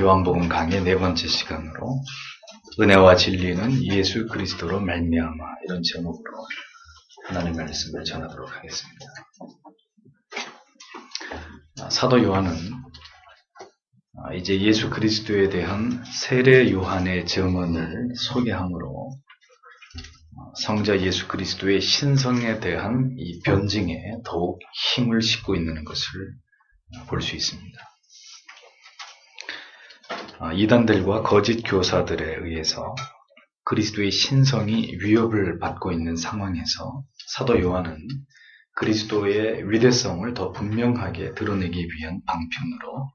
요한복음 강의 네 번째 시간으로 은혜와 진리는 예수 그리스도로 말미암아 이런 제목으로 하나님의 말씀을 전하도록 하겠습니다. 사도 요한은 이제 예수 그리스도에 대한 세례 요한의 증언을 소개함으로 성자 예수 그리스도의 신성에 대한 이 변증에 더욱 힘을 싣고 있는 것을 볼 수 있습니다. 이단들과 거짓 교사들에 의해서 그리스도의 신성이 위협을 받고 있는 상황에서 사도 요한은 그리스도의 위대성을 더 분명하게 드러내기 위한 방편으로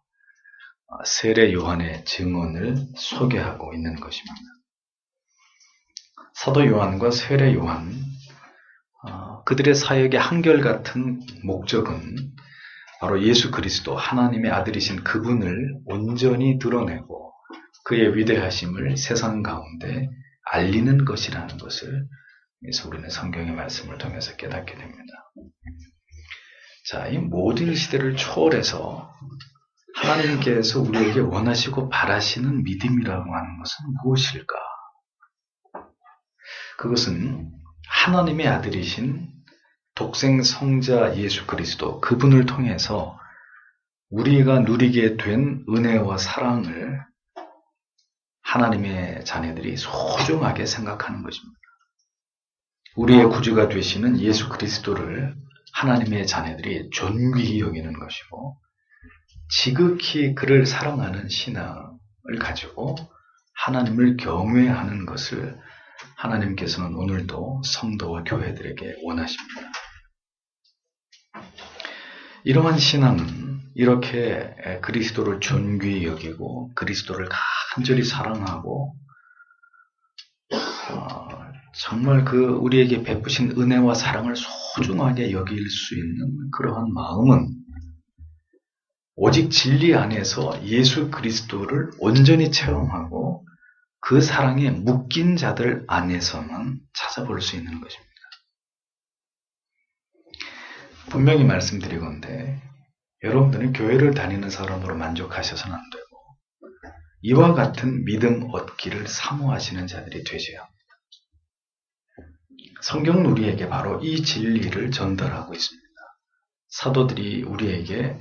세례 요한의 증언을 소개하고 있는 것입니다. 사도 요한과 세례 요한, 그들의 사역의 한결같은 목적은 바로 예수 그리스도 하나님의 아들이신 그분을 온전히 드러내고 그의 위대하심을 세상 가운데 알리는 것이라는 것을 우리는 성경의 말씀을 통해서 깨닫게 됩니다. 자, 이 모든 시대를 초월해서 하나님께서 우리에게 원하시고 바라시는 믿음이라고 하는 것은 무엇일까? 그것은 하나님의 아들이신 독생 성자 예수 그리스도 그분을 통해서 우리가 누리게 된 은혜와 사랑을 하나님의 자녀들이 소중하게 생각하는 것입니다. 우리의 구주가 되시는 예수 그리스도를 하나님의 자녀들이 존귀히 여기는 것이고 지극히 그를 사랑하는 신앙을 가지고 하나님을 경외하는 것을 하나님께서는 오늘도 성도와 교회들에게 원하십니다. 이러한 신앙은 이렇게 그리스도를 존귀히 여기고 그리스도를 간절히 사랑하고 정말 우리에게 베푸신 은혜와 사랑을 소중하게 여길 수 있는 그러한 마음은 오직 진리 안에서 예수 그리스도를 온전히 체험하고 그 사랑에 묶인 자들 안에서만 찾아볼 수 있는 것입니다. 분명히 말씀드리건대 여러분들은 교회를 다니는 사람으로 만족하셔서는 안 되고 이와 같은 믿음 얻기를 사모하시는 자들이 되셔야 합니다. 성경은 우리에게 바로 이 진리를 전달하고 있습니다. 사도들이 우리에게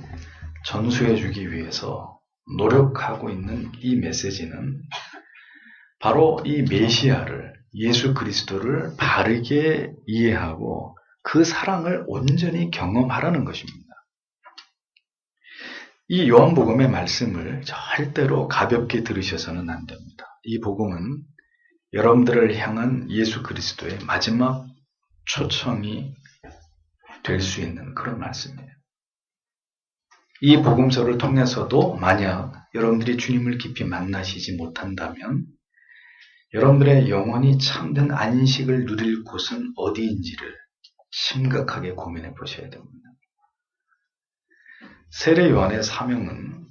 전수해 주기 위해서 노력하고 있는 이 메시지는 바로 이 메시아를 예수 그리스도를 바르게 이해하고 그 사랑을 온전히 경험하라는 것입니다. 이 요한복음의 말씀을 절대로 가볍게 들으셔서는 안 됩니다. 이 복음은 여러분들을 향한 예수 그리스도의 마지막 초청이 될 수 있는 그런 말씀이에요. 이 복음서를 통해서도 만약 여러분들이 주님을 깊이 만나시지 못한다면 여러분들의 영혼이 참된 안식을 누릴 곳은 어디인지를 심각하게 고민해 보셔야 됩니다. 세례 요한의 사명은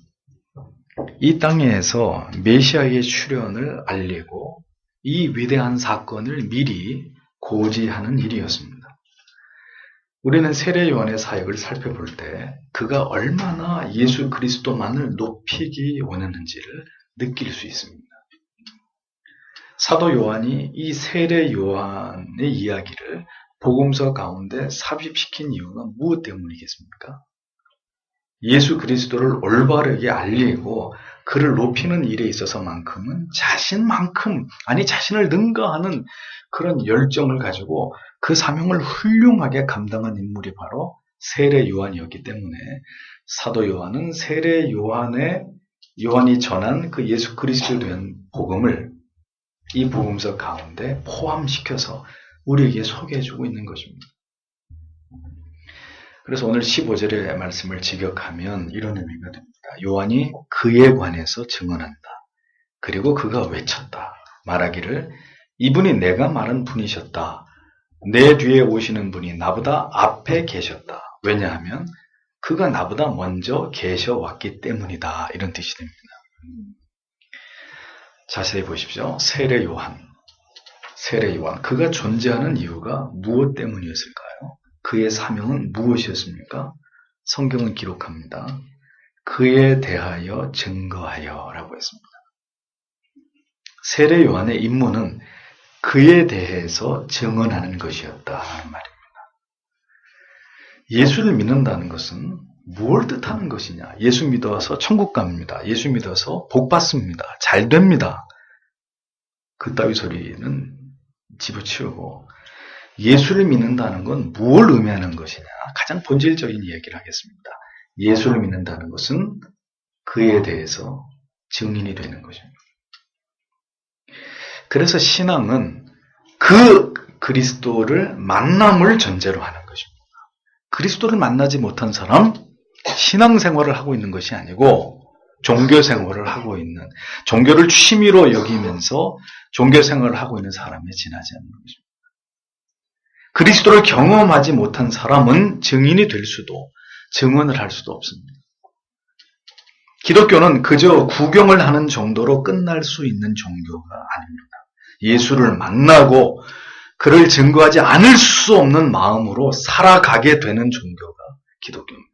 이 땅에서 메시아의 출현을 알리고 이 위대한 사건을 미리 고지하는 일이었습니다. 우리는 세례 요한의 사역을 살펴볼 때 그가 얼마나 예수 그리스도만을 높이기 원했는지를 느낄 수 있습니다. 사도 요한이 이 세례 요한의 이야기를 복음서 가운데 삽입시킨 이유가 무엇 때문이겠습니까? 예수 그리스도를 올바르게 알리고 그를 높이는 일에 있어서만큼은 자신을 능가하는 그런 열정을 가지고 그 사명을 훌륭하게 감당한 인물이 바로 세례 요한이었기 때문에 사도 요한은 세례 요한이 전한 그 예수 그리스도에 대한 복음을 이 복음서 가운데 포함시켜서 우리에게 소개해주고 있는 것입니다. 그래서 오늘 15절의 말씀을 직역하면 이런 의미가 됩니다. 요한이 그에 관해서 증언한다. 그리고 그가 외쳤다. 말하기를 이분이 내가 말한 분이셨다. 내 뒤에 오시는 분이 나보다 앞에 계셨다. 왜냐하면 그가 나보다 먼저 계셔왔기 때문이다. 이런 뜻이 됩니다. 자세히 보십시오. 세례 요한. 그가 존재하는 이유가 무엇 때문이었을까요? 그의 사명은 무엇이었습니까? 성경은 기록합니다. 그에 대하여 증거하여 라고 했습니다. 세례 요한의 임무는 그에 대해서 증언하는 것이었다 하는 말입니다. 예수를 믿는다는 것은 무엇을 뜻하는 것이냐? 예수 믿어서 천국 갑니다. 예수 믿어서 복 받습니다. 잘 됩니다. 그따위 소리는 집어치우고 예수를 믿는다는 건 무엇을 의미하는 것이냐? 가장 본질적인 이야기를 하겠습니다. 예수를 믿는다는 것은 그에 대해서 증인이 되는 것입니다. 그래서 신앙은 그 그리스도를 만남을 전제로 하는 것입니다. 그리스도를 만나지 못한 사람, 신앙생활을 하고 있는 것이 아니고 종교생활을 하고 있는, 종교를 취미로 여기면서 종교생활을 하고 있는 사람에 지나지 않는 것입니다. 그리스도를 경험하지 못한 사람은 증인이 될 수도, 증언을 할 수도 없습니다. 기독교는 그저 구경을 하는 정도로 끝날 수 있는 종교가 아닙니다. 예수를 만나고 그를 증거하지 않을 수 없는 마음으로 살아가게 되는 종교가 기독교입니다.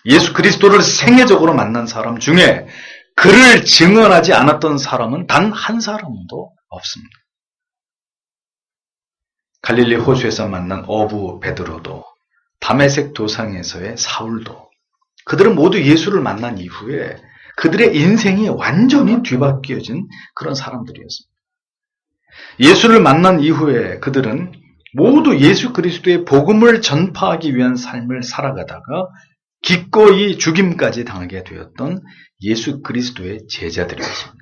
예수 그리스도를 생애적으로 만난 사람 중에 그를 증언하지 않았던 사람은 단 한 사람도 없습니다. 갈릴리 호수에서 만난 어부 베드로도, 다메섹 도상에서의 사울도, 그들은 모두 예수를 만난 이후에 그들의 인생이 완전히 뒤바뀌어진 그런 사람들이었습니다. 예수를 만난 이후에 그들은 모두 예수 그리스도의 복음을 전파하기 위한 삶을 살아가다가 기꺼이 죽임까지 당하게 되었던 예수 그리스도의 제자들이었습니다.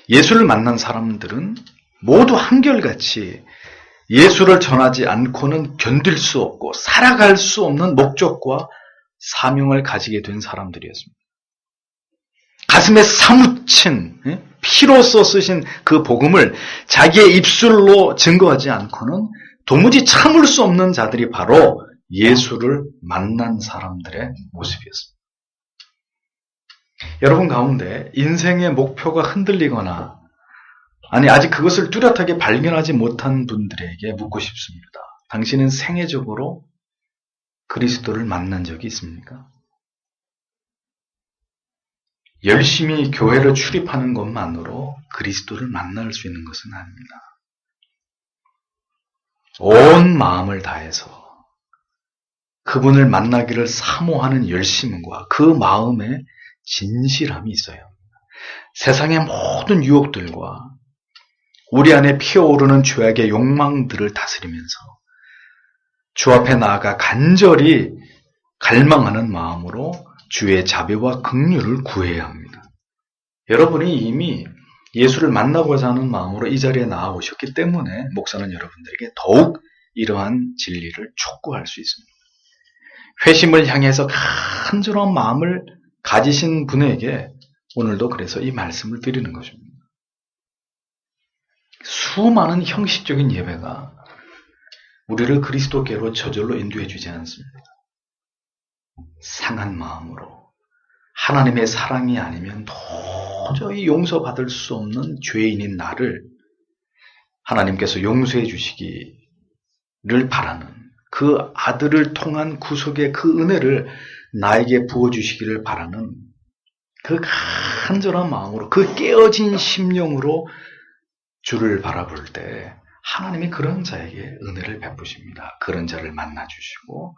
예수를 만난 사람들은 모두 한결같이 예수를 전하지 않고는 견딜 수 없고 살아갈 수 없는 목적과 사명을 가지게 된 사람들이었습니다. 가슴에 사무친 피로써 쓰신 그 복음을 자기의 입술로 증거하지 않고는 도무지 참을 수 없는 자들이 바로 예수를 만난 사람들의 모습이었습니다. 여러분 가운데 인생의 목표가 흔들리거나 아직 그것을 뚜렷하게 발견하지 못한 분들에게 묻고 싶습니다. 당신은 생애적으로 그리스도를 만난 적이 있습니까? 열심히 교회를 출입하는 것만으로 그리스도를 만날 수 있는 것은 아닙니다. 온 마음을 다해서 그분을 만나기를 사모하는 열심과 그 마음에 진실함이 있어야 합니다. 세상의 모든 유혹들과 우리 안에 피어오르는 죄악의 욕망들을 다스리면서 주 앞에 나아가 간절히 갈망하는 마음으로 주의 자비와 긍휼을 구해야 합니다. 여러분이 이미 예수를 만나고자 하는 마음으로 이 자리에 나아오셨기 때문에 목사는 여러분들에게 더욱 이러한 진리를 촉구할 수 있습니다. 회심을 향해서 간절한 마음을 가지신 분에게 오늘도 그래서 이 말씀을 드리는 것입니다. 수많은 형식적인 예배가 우리를 그리스도께로 저절로 인도해 주지 않습니다. 상한 마음으로 하나님의 사랑이 아니면 도저히 용서받을 수 없는 죄인인 나를 하나님께서 용서해 주시기를 바라는 그 아들을 통한 구속의 그 은혜를 나에게 부어주시기를 바라는 그 간절한 마음으로 그 깨어진 심령으로 주를 바라볼 때 하나님이 그런 자에게 은혜를 베푸십니다. 그런 자를 만나주시고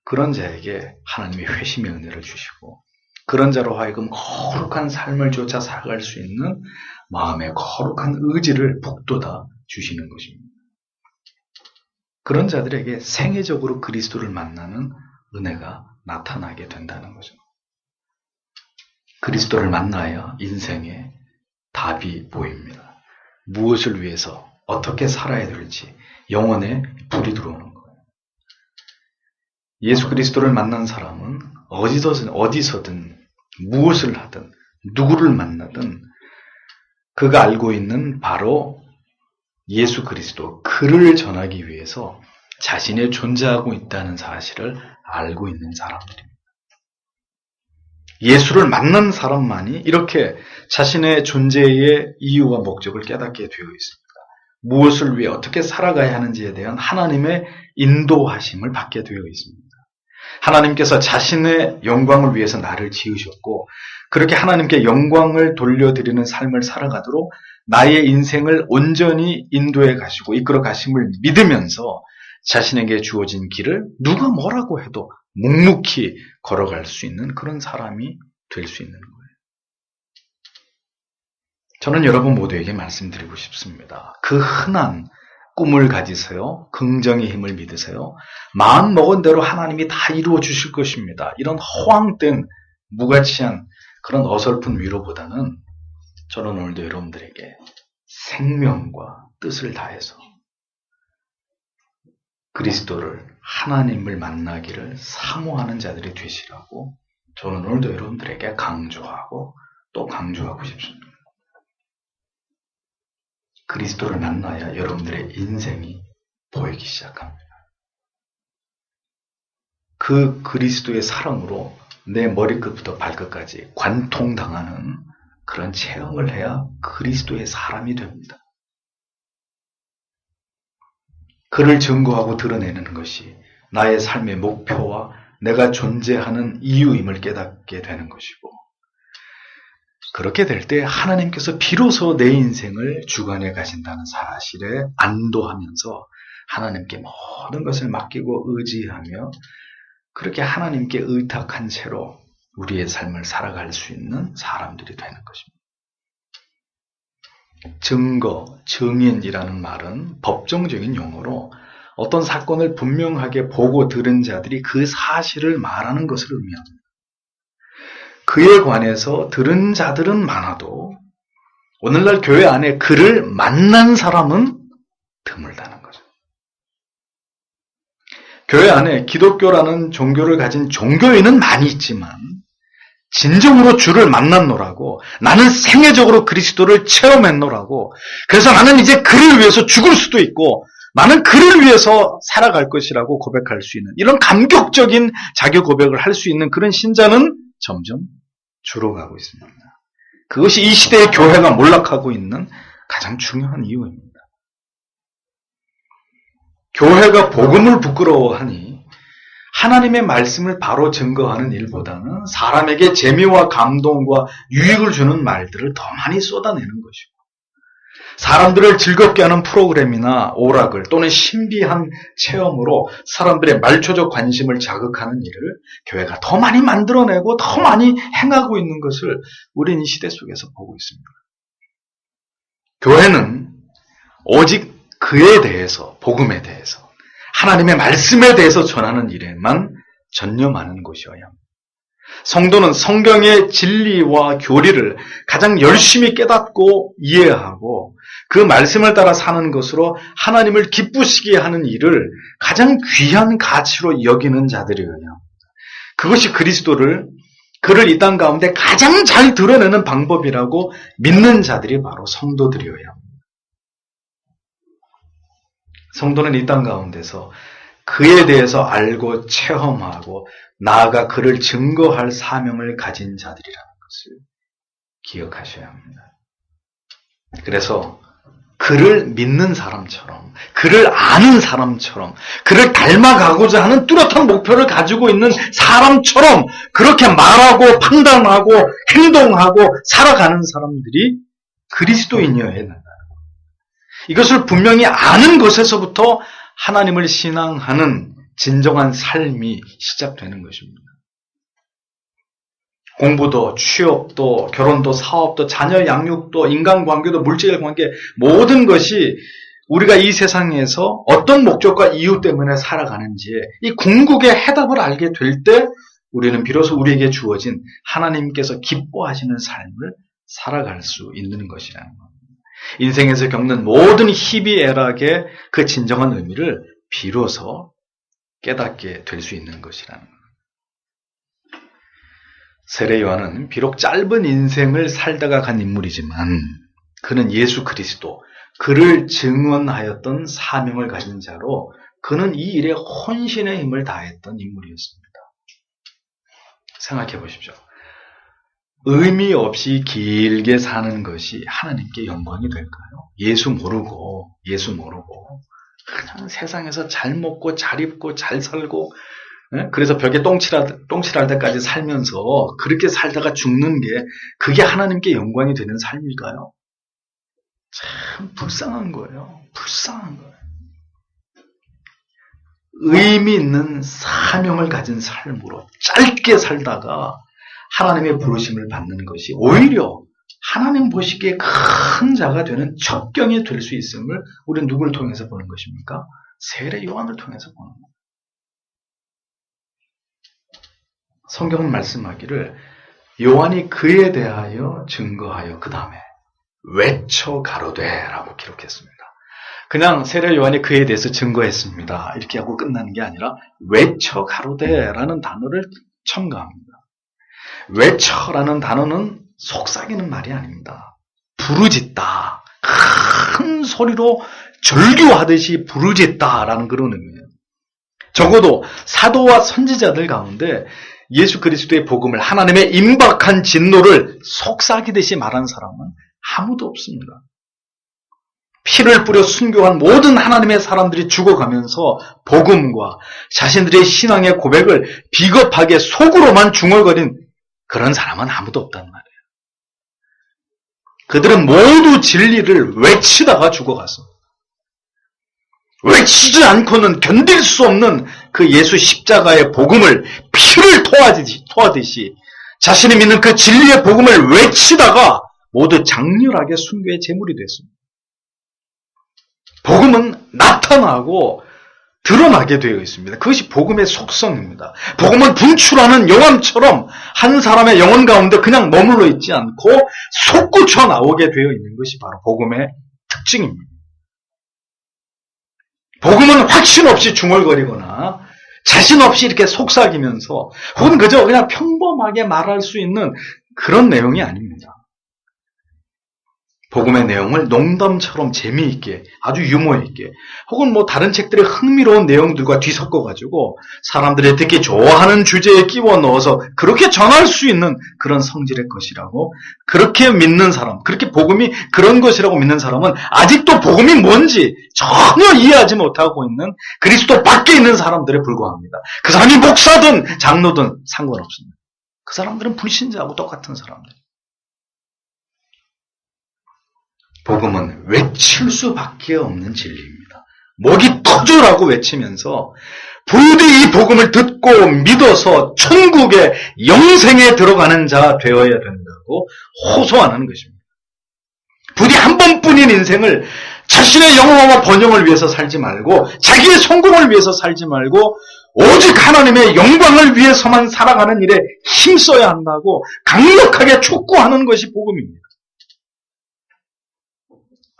그런 자에게 하나님이 회심의 은혜를 주시고 그런 자로 하여금 거룩한 삶을 조차 살아갈 수 있는 마음의 거룩한 의지를 북돋아 주시는 것입니다. 그런 자들에게 생애적으로 그리스도를 만나는 은혜가 나타나게 된다는 거죠. 그리스도를 만나야 인생에 답이 보입니다. 무엇을 위해서 어떻게 살아야 될지 영혼에 불이 들어오는 거예요. 예수 그리스도를 만난 사람은 어디서든 무엇을 하든 누구를 만나든 그가 알고 있는 바로 예수 그리스도, 그를 전하기 위해서 자신의 존재하고 있다는 사실을 알고 있는 사람들입니다. 예수를 만난 사람만이 이렇게 자신의 존재의 이유와 목적을 깨닫게 되어 있습니다. 무엇을 위해 어떻게 살아가야 하는지에 대한 하나님의 인도하심을 받게 되어 있습니다. 하나님께서 자신의 영광을 위해서 나를 지으셨고 그렇게 하나님께 영광을 돌려드리는 삶을 살아가도록 나의 인생을 온전히 인도해 가시고 이끌어 가심을 믿으면서 자신에게 주어진 길을 누가 뭐라고 해도 묵묵히 걸어갈 수 있는 그런 사람이 될 수 있는 거예요. 저는 여러분 모두에게 말씀드리고 싶습니다. 그 흔한 꿈을 가지세요. 긍정의 힘을 믿으세요. 마음 먹은 대로 하나님이 다 이루어 주실 것입니다. 이런 허황된 무가치한 그런 어설픈 위로보다는 저는 오늘도 여러분들에게 생명과 뜻을 다해서 그리스도를 하나님을 만나기를 사모하는 자들이 되시라고 저는 오늘도 여러분들에게 강조하고 또 강조하고 싶습니다. 그리스도를 만나야 여러분들의 인생이 보이기 시작합니다. 그 그리스도의 사랑으로 내 머리끝부터 발끝까지 관통당하는 그런 체험을 해야 그리스도의 사람이 됩니다. 그를 증거하고 드러내는 것이 나의 삶의 목표와 내가 존재하는 이유임을 깨닫게 되는 것이고 그렇게 될 때 하나님께서 비로소 내 인생을 주관해 가신다는 사실에 안도하면서 하나님께 모든 것을 맡기고 의지하며 그렇게 하나님께 의탁한 채로 우리의 삶을 살아갈 수 있는 사람들이 되는 것입니다. 증거, 증인이라는 말은 법정적인 용어로 어떤 사건을 분명하게 보고 들은 자들이 그 사실을 말하는 것을 의미합니다. 그에 관해서 들은 자들은 많아도 오늘날 교회 안에 그를 만난 사람은 드물다는 거죠. 교회 안에 기독교라는 종교를 가진 종교인은 많이 있지만 진정으로 주를 만났노라고 나는 생애적으로 그리스도를 체험했노라고 그래서 나는 이제 그를 위해서 죽을 수도 있고 나는 그를 위해서 살아갈 것이라고 고백할 수 있는 이런 감격적인 자기 고백을 할 수 있는 그런 신자는 점점 줄어가고 있습니다. 그것이 이 시대의 교회가 몰락하고 있는 가장 중요한 이유입니다. 교회가 복음을 부끄러워하니 하나님의 말씀을 바로 증거하는 일보다는 사람에게 재미와 감동과 유익을 주는 말들을 더 많이 쏟아내는 것이고 사람들을 즐겁게 하는 프로그램이나 오락을 또는 신비한 체험으로 사람들의 말초적 관심을 자극하는 일을 교회가 더 많이 만들어내고 더 많이 행하고 있는 것을 우리는 이 시대 속에서 보고 있습니다. 교회는 오직 그에 대해서, 복음에 대해서, 하나님의 말씀에 대해서 전하는 일에만 전념하는 곳이어야 합니다. 성도는 성경의 진리와 교리를 가장 열심히 깨닫고 이해하고 그 말씀을 따라 사는 것으로 하나님을 기쁘시게 하는 일을 가장 귀한 가치로 여기는 자들이어야 합니다. 그것이 그리스도를 그를 이 땅 가운데 가장 잘 드러내는 방법이라고 믿는 자들이 바로 성도들이어야 합니다. 성도는 이 땅 가운데서 그에 대해서 알고 체험하고 나아가 그를 증거할 사명을 가진 자들이라는 것을 기억하셔야 합니다. 그래서 그를 믿는 사람처럼, 그를 아는 사람처럼, 그를 닮아가고자 하는 뚜렷한 목표를 가지고 있는 사람처럼 그렇게 말하고 판단하고 행동하고 살아가는 사람들이 그리스도인이어야 된다는 것. 이것을 분명히 아는 것에서부터 하나님을 신앙하는 진정한 삶이 시작되는 것입니다. 공부도, 취업도, 결혼도, 사업도, 자녀 양육도, 인간관계도, 물질관계 모든 것이 우리가 이 세상에서 어떤 목적과 이유 때문에 살아가는지에 이 궁극의 해답을 알게 될 때 우리는 비로소 우리에게 주어진 하나님께서 기뻐하시는 삶을 살아갈 수 있는 것이라는 겁니다. 인생에서 겪는 모든 희비애락의 그 진정한 의미를 비로소 깨닫게 될 수 있는 것이라는 겁니다. 세례 요한은 비록 짧은 인생을 살다가 간 인물이지만 그는 예수 그리스도, 그를 증언하였던 사명을 가진 자로 그는 이 일에 혼신의 힘을 다했던 인물이었습니다. 생각해 보십시오. 의미 없이 길게 사는 것이 하나님께 영광이 될까요? 예수 모르고 그냥 세상에서 잘 먹고 잘 입고 잘 살고 예? 그래서 벽에 똥칠할 때까지 살면서 그렇게 살다가 죽는 게 그게 하나님께 영광이 되는 삶일까요? 참 불쌍한 거예요. 불쌍한 거예요. 의미 있는 사명을 가진 삶으로 짧게 살다가 하나님의 부르심을 받는 것이 오히려 하나님 보시기에 큰 자가 되는 첩경이 될 수 있음을 우리는 누구를 통해서 보는 것입니까? 세례 요한을 통해서 보는 겁니다. 성경은 말씀하기를 요한이 그에 대하여 증거하여 그 다음에 외쳐 가로되라고 기록했습니다. 그냥 세례 요한이 그에 대해서 증거했습니다. 이렇게 하고 끝나는 게 아니라 외쳐 가로되라는 단어를 첨가합니다. 외쳐라는 단어는 속삭이는 말이 아닙니다. 부르짖다. 큰 소리로 절규하듯이 부르짖다라는 그런 의미예요. 적어도 사도와 선지자들 가운데 예수 그리스도의 복음을 하나님의 임박한 진노를 속삭이듯이 말한 사람은 아무도 없습니다. 피를 뿌려 순교한 모든 하나님의 사람들이 죽어가면서 복음과 자신들의 신앙의 고백을 비겁하게 속으로만 중얼거린 그런 사람은 아무도 없단 말이에요. 그들은 모두 진리를 외치다가 죽어갔습니다. 외치지 않고는 견딜 수 없는 그 예수 십자가의 복음을 피를 토하듯이 자신이 믿는 그 진리의 복음을 외치다가 모두 장렬하게 순교의 제물이 됐습니다. 복음은 나타나고 드러나게 되어 있습니다. 그것이 복음의 속성입니다. 복음은 분출하는 영암처럼 한 사람의 영혼 가운데 그냥 머물러 있지 않고 솟구쳐 나오게 되어 있는 것이 바로 복음의 특징입니다. 복음은 확신 없이 중얼거리거나 자신 없이 이렇게 속삭이면서 혹은 그저 그냥 평범하게 말할 수 있는 그런 내용이 아닙니다. 복음의 내용을 농담처럼 재미있게 아주 유머있게 혹은 다른 책들의 흥미로운 내용들과 뒤섞어가지고 사람들이 듣기 좋아하는 주제에 끼워 넣어서 그렇게 전할 수 있는 그런 성질의 것이라고 그렇게 믿는 사람, 그렇게 복음이 그런 것이라고 믿는 사람은 아직도 복음이 뭔지 전혀 이해하지 못하고 있는 그리스도 밖에 있는 사람들에 불과합니다. 그 사람이 목사든 장로든 상관없습니다. 그 사람들은 불신자하고 똑같은 사람들. 복음은 외칠 수밖에 없는 진리입니다. 목이 터져라고 외치면서 부디 이 복음을 듣고 믿어서 천국의 영생에 들어가는 자 되어야 된다고 호소하는 것입니다. 부디 한 번뿐인 인생을 자신의 영화와 번영을 위해서 살지 말고 자기의 성공을 위해서 살지 말고 오직 하나님의 영광을 위해서만 살아가는 일에 힘써야 한다고 강력하게 촉구하는 것이 복음입니다.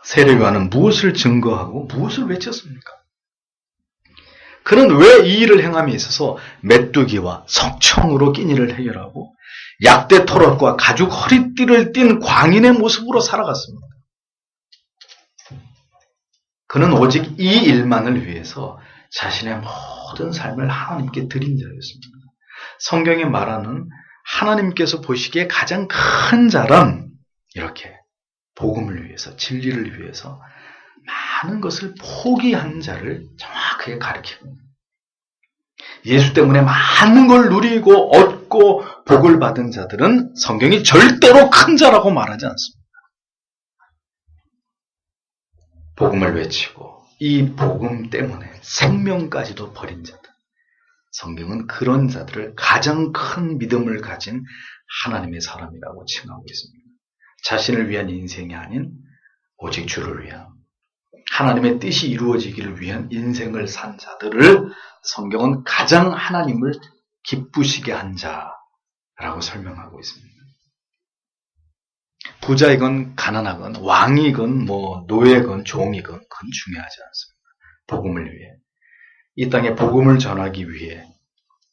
세례 요한은 무엇을 증거하고 무엇을 외쳤습니까? 그는 왜 이 일을 행함에 있어서 메뚜기와 석청으로 낀 일을 해결하고 약대 토롯과 가죽 허리띠를 띤 광인의 모습으로 살아갔습니다. 그는 오직 이 일만을 위해서 자신의 모든 삶을 하나님께 드린 자였습니다. 성경이 말하는 하나님께서 보시기에 가장 큰 자란 이렇게 복음을 위해서, 진리를 위해서 많은 것을 포기한 자를 정확하게 가리키고 예수 때문에 많은 걸 누리고 얻고 복을 받은 자들은 성경이 절대로 큰 자라고 말하지 않습니다. 복음을 외치고 이 복음 때문에 생명까지도 버린 자들. 성경은 그런 자들을 가장 큰 믿음을 가진 하나님의 사람이라고 칭하고 있습니다. 자신을 위한 인생이 아닌 오직 주를 위한 하나님의 뜻이 이루어지기를 위한 인생을 산 자들을 성경은 가장 하나님을 기쁘시게 한 자라고 설명하고 있습니다. 부자이건 가난하건 왕이건 노예건 종이건 그건 중요하지 않습니다. 복음을 위해 이 땅에 복음을 전하기 위해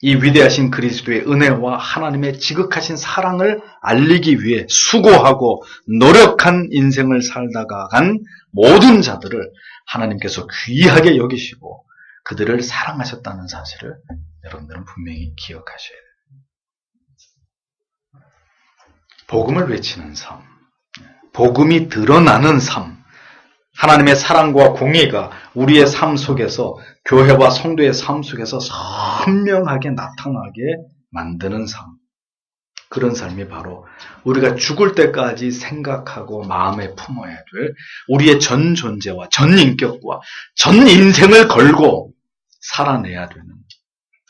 이 위대하신 그리스도의 은혜와 하나님의 지극하신 사랑을 알리기 위해 수고하고 노력한 인생을 살다가 간 모든 자들을 하나님께서 귀하게 여기시고 그들을 사랑하셨다는 사실을 여러분들은 분명히 기억하셔야 됩니다. 복음을 외치는 삶, 복음이 드러나는 삶, 하나님의 사랑과 공의가 우리의 삶 속에서, 교회와 성도의 삶 속에서 선명하게 나타나게 만드는 삶. 그런 삶이 바로 우리가 죽을 때까지 생각하고 마음에 품어야 될 우리의 전 존재와 전 인격과 전 인생을 걸고 살아내야 되는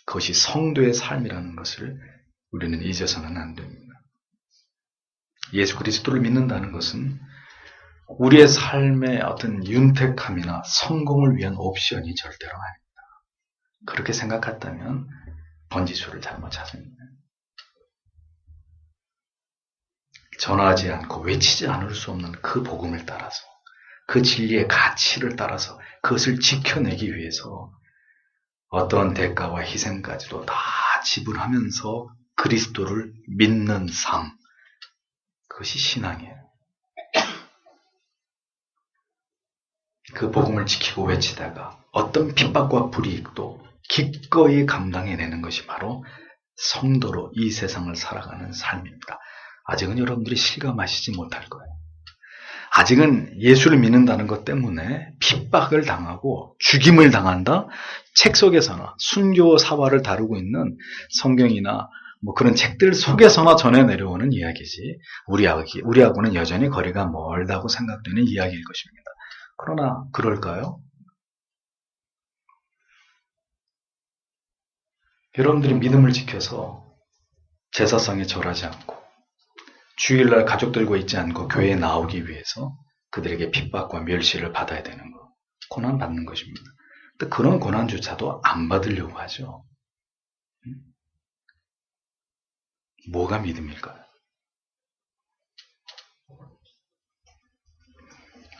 그것이 성도의 삶이라는 것을 우리는 잊어서는 안 됩니다. 예수 그리스도를 믿는다는 것은 우리의 삶의 어떤 윤택함이나 성공을 위한 옵션이 절대로 아닙니다. 그렇게 생각했다면 번지수를 잘못 찾습니다. 전하지 않고 외치지 않을 수 없는 그 복음을 따라서, 그 진리의 가치를 따라서 그것을 지켜내기 위해서 어떠한 대가와 희생까지도 다 지불하면서 그리스도를 믿는 삶, 그것이 신앙이에요. 그 복음을 지키고 외치다가 어떤 핍박과 불이익도 기꺼이 감당해내는 것이 바로 성도로 이 세상을 살아가는 삶입니다. 아직은 여러분들이 실감하시지 못할 거예요. 아직은 예수를 믿는다는 것 때문에 핍박을 당하고 죽임을 당한다? 책 속에서나 순교 사화를 다루고 있는 성경이나 그런 책들 속에서나 전해 내려오는 이야기지, 우리하고는 여전히 거리가 멀다고 생각되는 이야기일 것입니다. 그러나 그럴까요? 여러분들이 믿음을 지켜서 제사상에 절하지 않고 주일날 가족들과 있지 않고 교회에 나오기 위해서 그들에게 핍박과 멸시를 받아야 되는 것, 고난 받는 것입니다. 근데 그런 고난조차도 안 받으려고 하죠. 뭐가 믿음일까요?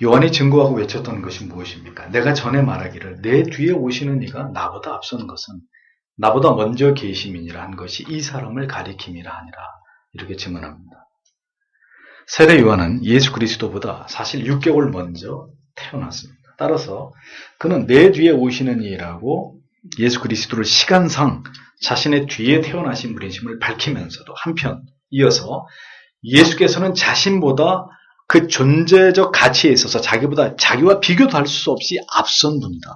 요한이 증거하고 외쳤던 것이 무엇입니까? 내가 전에 말하기를 내 뒤에 오시는 이가 나보다 앞선 것은 나보다 먼저 계심이니라 한 것이 이 사람을 가리킴이라 하니라. 이렇게 증언합니다. 세례 요한은 예수 그리스도보다 사실 6개월 먼저 태어났습니다. 따라서 그는 내 뒤에 오시는 이라고 예수 그리스도를 시간상 자신의 뒤에 태어나신 분이심을 밝히면서도 한편 이어서 예수께서는 자신보다 그 존재적 가치에 있어서 자기와 비교도 할 수 없이 앞선 분이다.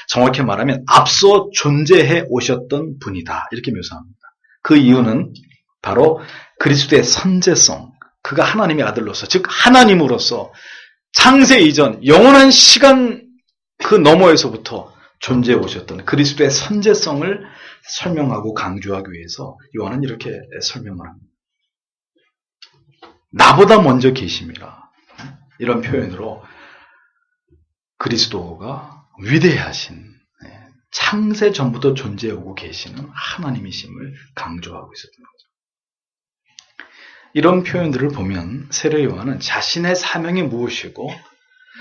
정확히 말하면 앞서 존재해 오셨던 분이다. 이렇게 묘사합니다. 그 이유는 바로 그리스도의 선제성, 그가 하나님의 아들로서, 즉 하나님으로서 창세 이전 영원한 시간 그 너머에서부터 존재해 오셨던 그리스도의 선제성을 설명하고 강조하기 위해서 요한은 이렇게 설명을 합니다. 나보다 먼저 계심이라. 이런 표현으로 그리스도가 위대하신, 창세 전부터 존재하고 계시는 하나님이심을 강조하고 있었던 거죠. 이런 표현들을 보면 세례 요한은 자신의 사명이 무엇이고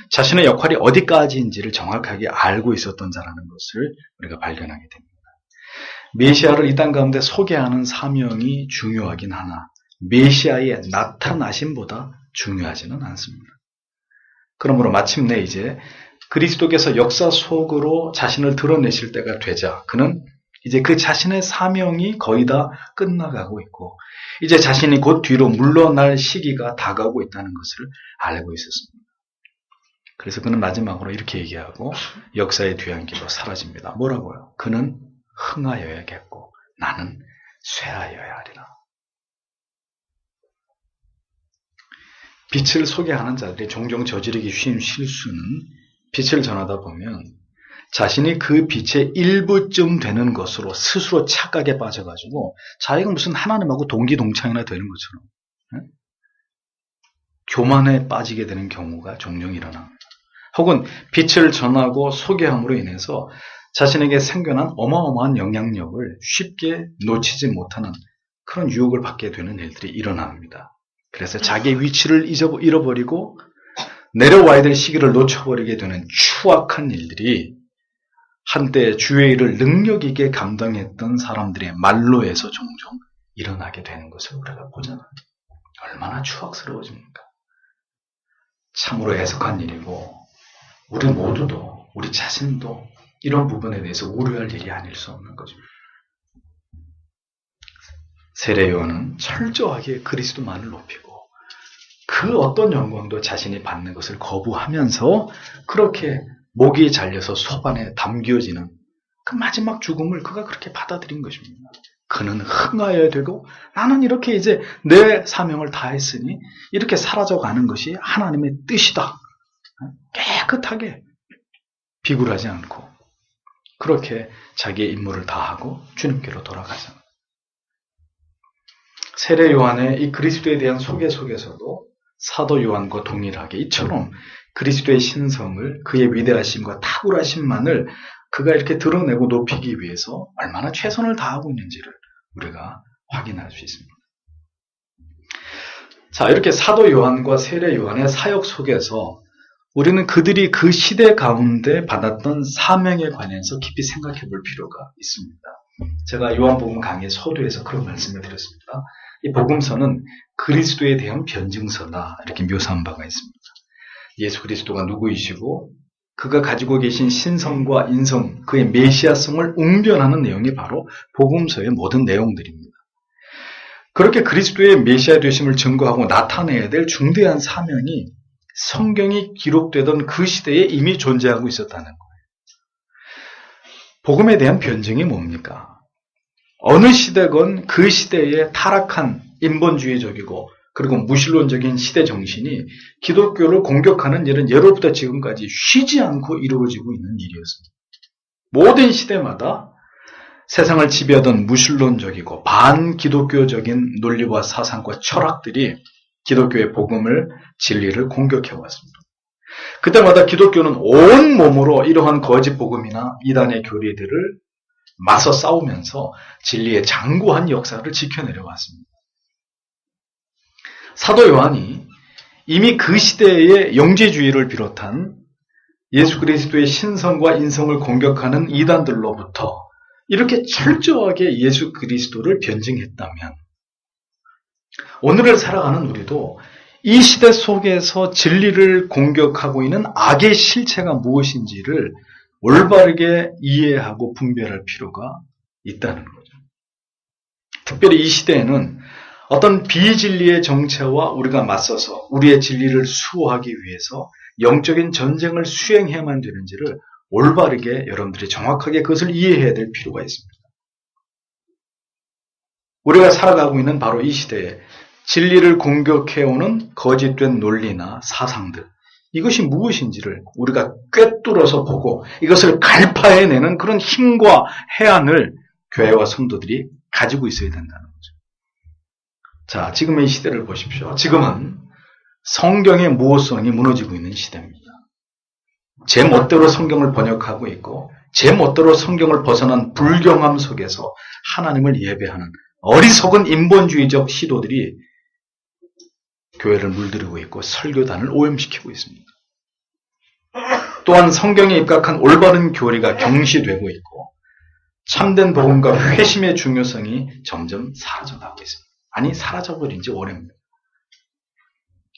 자신의 역할이 어디까지인지를 정확하게 알고 있었던 자라는 것을 우리가 발견하게 됩니다. 메시아를 이 땅 가운데 소개하는 사명이 중요하긴 하나 메시아의 나타나심보다 중요하지는 않습니다. 그러므로 마침내 이제 그리스도께서 역사 속으로 자신을 드러내실 때가 되자 그는 이제 그 자신의 사명이 거의 다 끝나가고 있고 이제 자신이 곧 뒤로 물러날 시기가 다가오고 있다는 것을 알고 있었습니다. 그래서 그는 마지막으로 이렇게 얘기하고 역사의 뒤안기로 사라집니다. 뭐라고요? 그는 흥하여야겠고 나는 쇠하여야 하리라. 빛을 소개하는 자들이 종종 저지르기 쉬운 실수는 빛을 전하다 보면 자신이 그 빛의 일부쯤 되는 것으로 스스로 착각에 빠져가지고 자기가 무슨 하나님하고 동기동창이나 되는 것처럼 교만에 빠지게 되는 경우가 종종 일어납니다. 혹은 빛을 전하고 소개함으로 인해서 자신에게 생겨난 어마어마한 영향력을 쉽게 놓치지 못하는 그런 유혹을 받게 되는 일들이 일어납니다. 그래서 자기의 위치를 잃어버리고 내려와야 될 시기를 놓쳐버리게 되는 추악한 일들이 한때 주의 일을 능력 있게 감당했던 사람들의 말로에서 종종 일어나게 되는 것을 우리가 보잖아요. 얼마나 추악스러워집니까? 참으로 애석한 일이고 우리 모두도 우리 자신도 이런 부분에 대해서 우려할 일이 아닐 수 없는 것입니다. 세례 요한은 철저하게 그리스도만을 높이고 그 어떤 영광도 자신이 받는 것을 거부하면서 그렇게 목이 잘려서 소반에 담겨지는 그 마지막 죽음을 그가 그렇게 받아들인 것입니다. 그는 흥하여야 되고 나는 이렇게 이제 내 사명을 다했으니 이렇게 사라져가는 것이 하나님의 뜻이다. 깨끗하게 비굴하지 않고 그렇게 자기의 임무를 다하고 주님께로 돌아가잖아요. 세례 요한의 이 그리스도에 대한 소개 속에서도 사도 요한과 동일하게 이처럼 그리스도의 신성을 그의 위대하심과 탁월하심만을 그가 이렇게 드러내고 높이기 위해서 얼마나 최선을 다하고 있는지를 우리가 확인할 수 있습니다. 자, 이렇게 사도 요한과 세례 요한의 사역 속에서 우리는 그들이 그 시대 가운데 받았던 사명에 관해서 깊이 생각해 볼 필요가 있습니다. 제가 요한복음 강의 서두에서 그런 말씀을 드렸습니다. 이 복음서는 그리스도에 대한 변증서다 이렇게 묘사한 바가 있습니다. 예수 그리스도가 누구이시고 그가 가지고 계신 신성과 인성, 그의 메시아성을 웅변하는 내용이 바로 복음서의 모든 내용들입니다. 그렇게 그리스도의 메시아 되심을 증거하고 나타내야 될 중대한 사명이 성경이 기록되던 그 시대에 이미 존재하고 있었다는 거예요. 복음에 대한 변증이 뭡니까? 어느 시대건 그 시대의 타락한 인본주의적이고 그리고 무신론적인 시대 정신이 기독교를 공격하는 일은 예로부터 지금까지 쉬지 않고 이루어지고 있는 일이었습니다. 모든 시대마다 세상을 지배하던 무신론적이고 반기독교적인 논리와 사상과 철학들이 기독교의 복음을, 진리를 공격해왔습니다. 그때마다 기독교는 온 몸으로 이러한 거짓 복음이나 이단의 교리들을 맞서 싸우면서 진리의 장구한 역사를 지켜내려왔습니다. 사도 요한이 이미 그 시대의 영지주의를 비롯한 예수 그리스도의 신성과 인성을 공격하는 이단들로부터 이렇게 철저하게 예수 그리스도를 변증했다면 오늘을 살아가는 우리도 이 시대 속에서 진리를 공격하고 있는 악의 실체가 무엇인지를 올바르게 이해하고 분별할 필요가 있다는 거죠. 특별히 이 시대에는 어떤 비진리의 정체와 우리가 맞서서 우리의 진리를 수호하기 위해서 영적인 전쟁을 수행해야만 되는지를 올바르게 여러분들이 정확하게 그것을 이해해야 될 필요가 있습니다. 우리가 살아가고 있는 바로 이 시대에 진리를 공격해오는 거짓된 논리나 사상들, 이것이 무엇인지를 우리가 꿰뚫어서 보고 이것을 갈파해내는 그런 힘과 해안을 교회와 성도들이 가지고 있어야 된다는 거죠. 자, 지금의 이 시대를 보십시오. 지금은 성경의 무호성이 무너지고 있는 시대입니다. 제 멋대로 성경을 번역하고 있고 제 멋대로 성경을 벗어난 불경함 속에서 하나님을 예배하는 어리석은 인본주의적 시도들이 교회를 물들이고 있고 설교단을 오염시키고 있습니다. 또한 성경에 입각한 올바른 교리가 경시되고 있고 참된 복음과 회심의 중요성이 점점 사라져가고 있습니다. 아니, 사라져버린 지 오래입니다.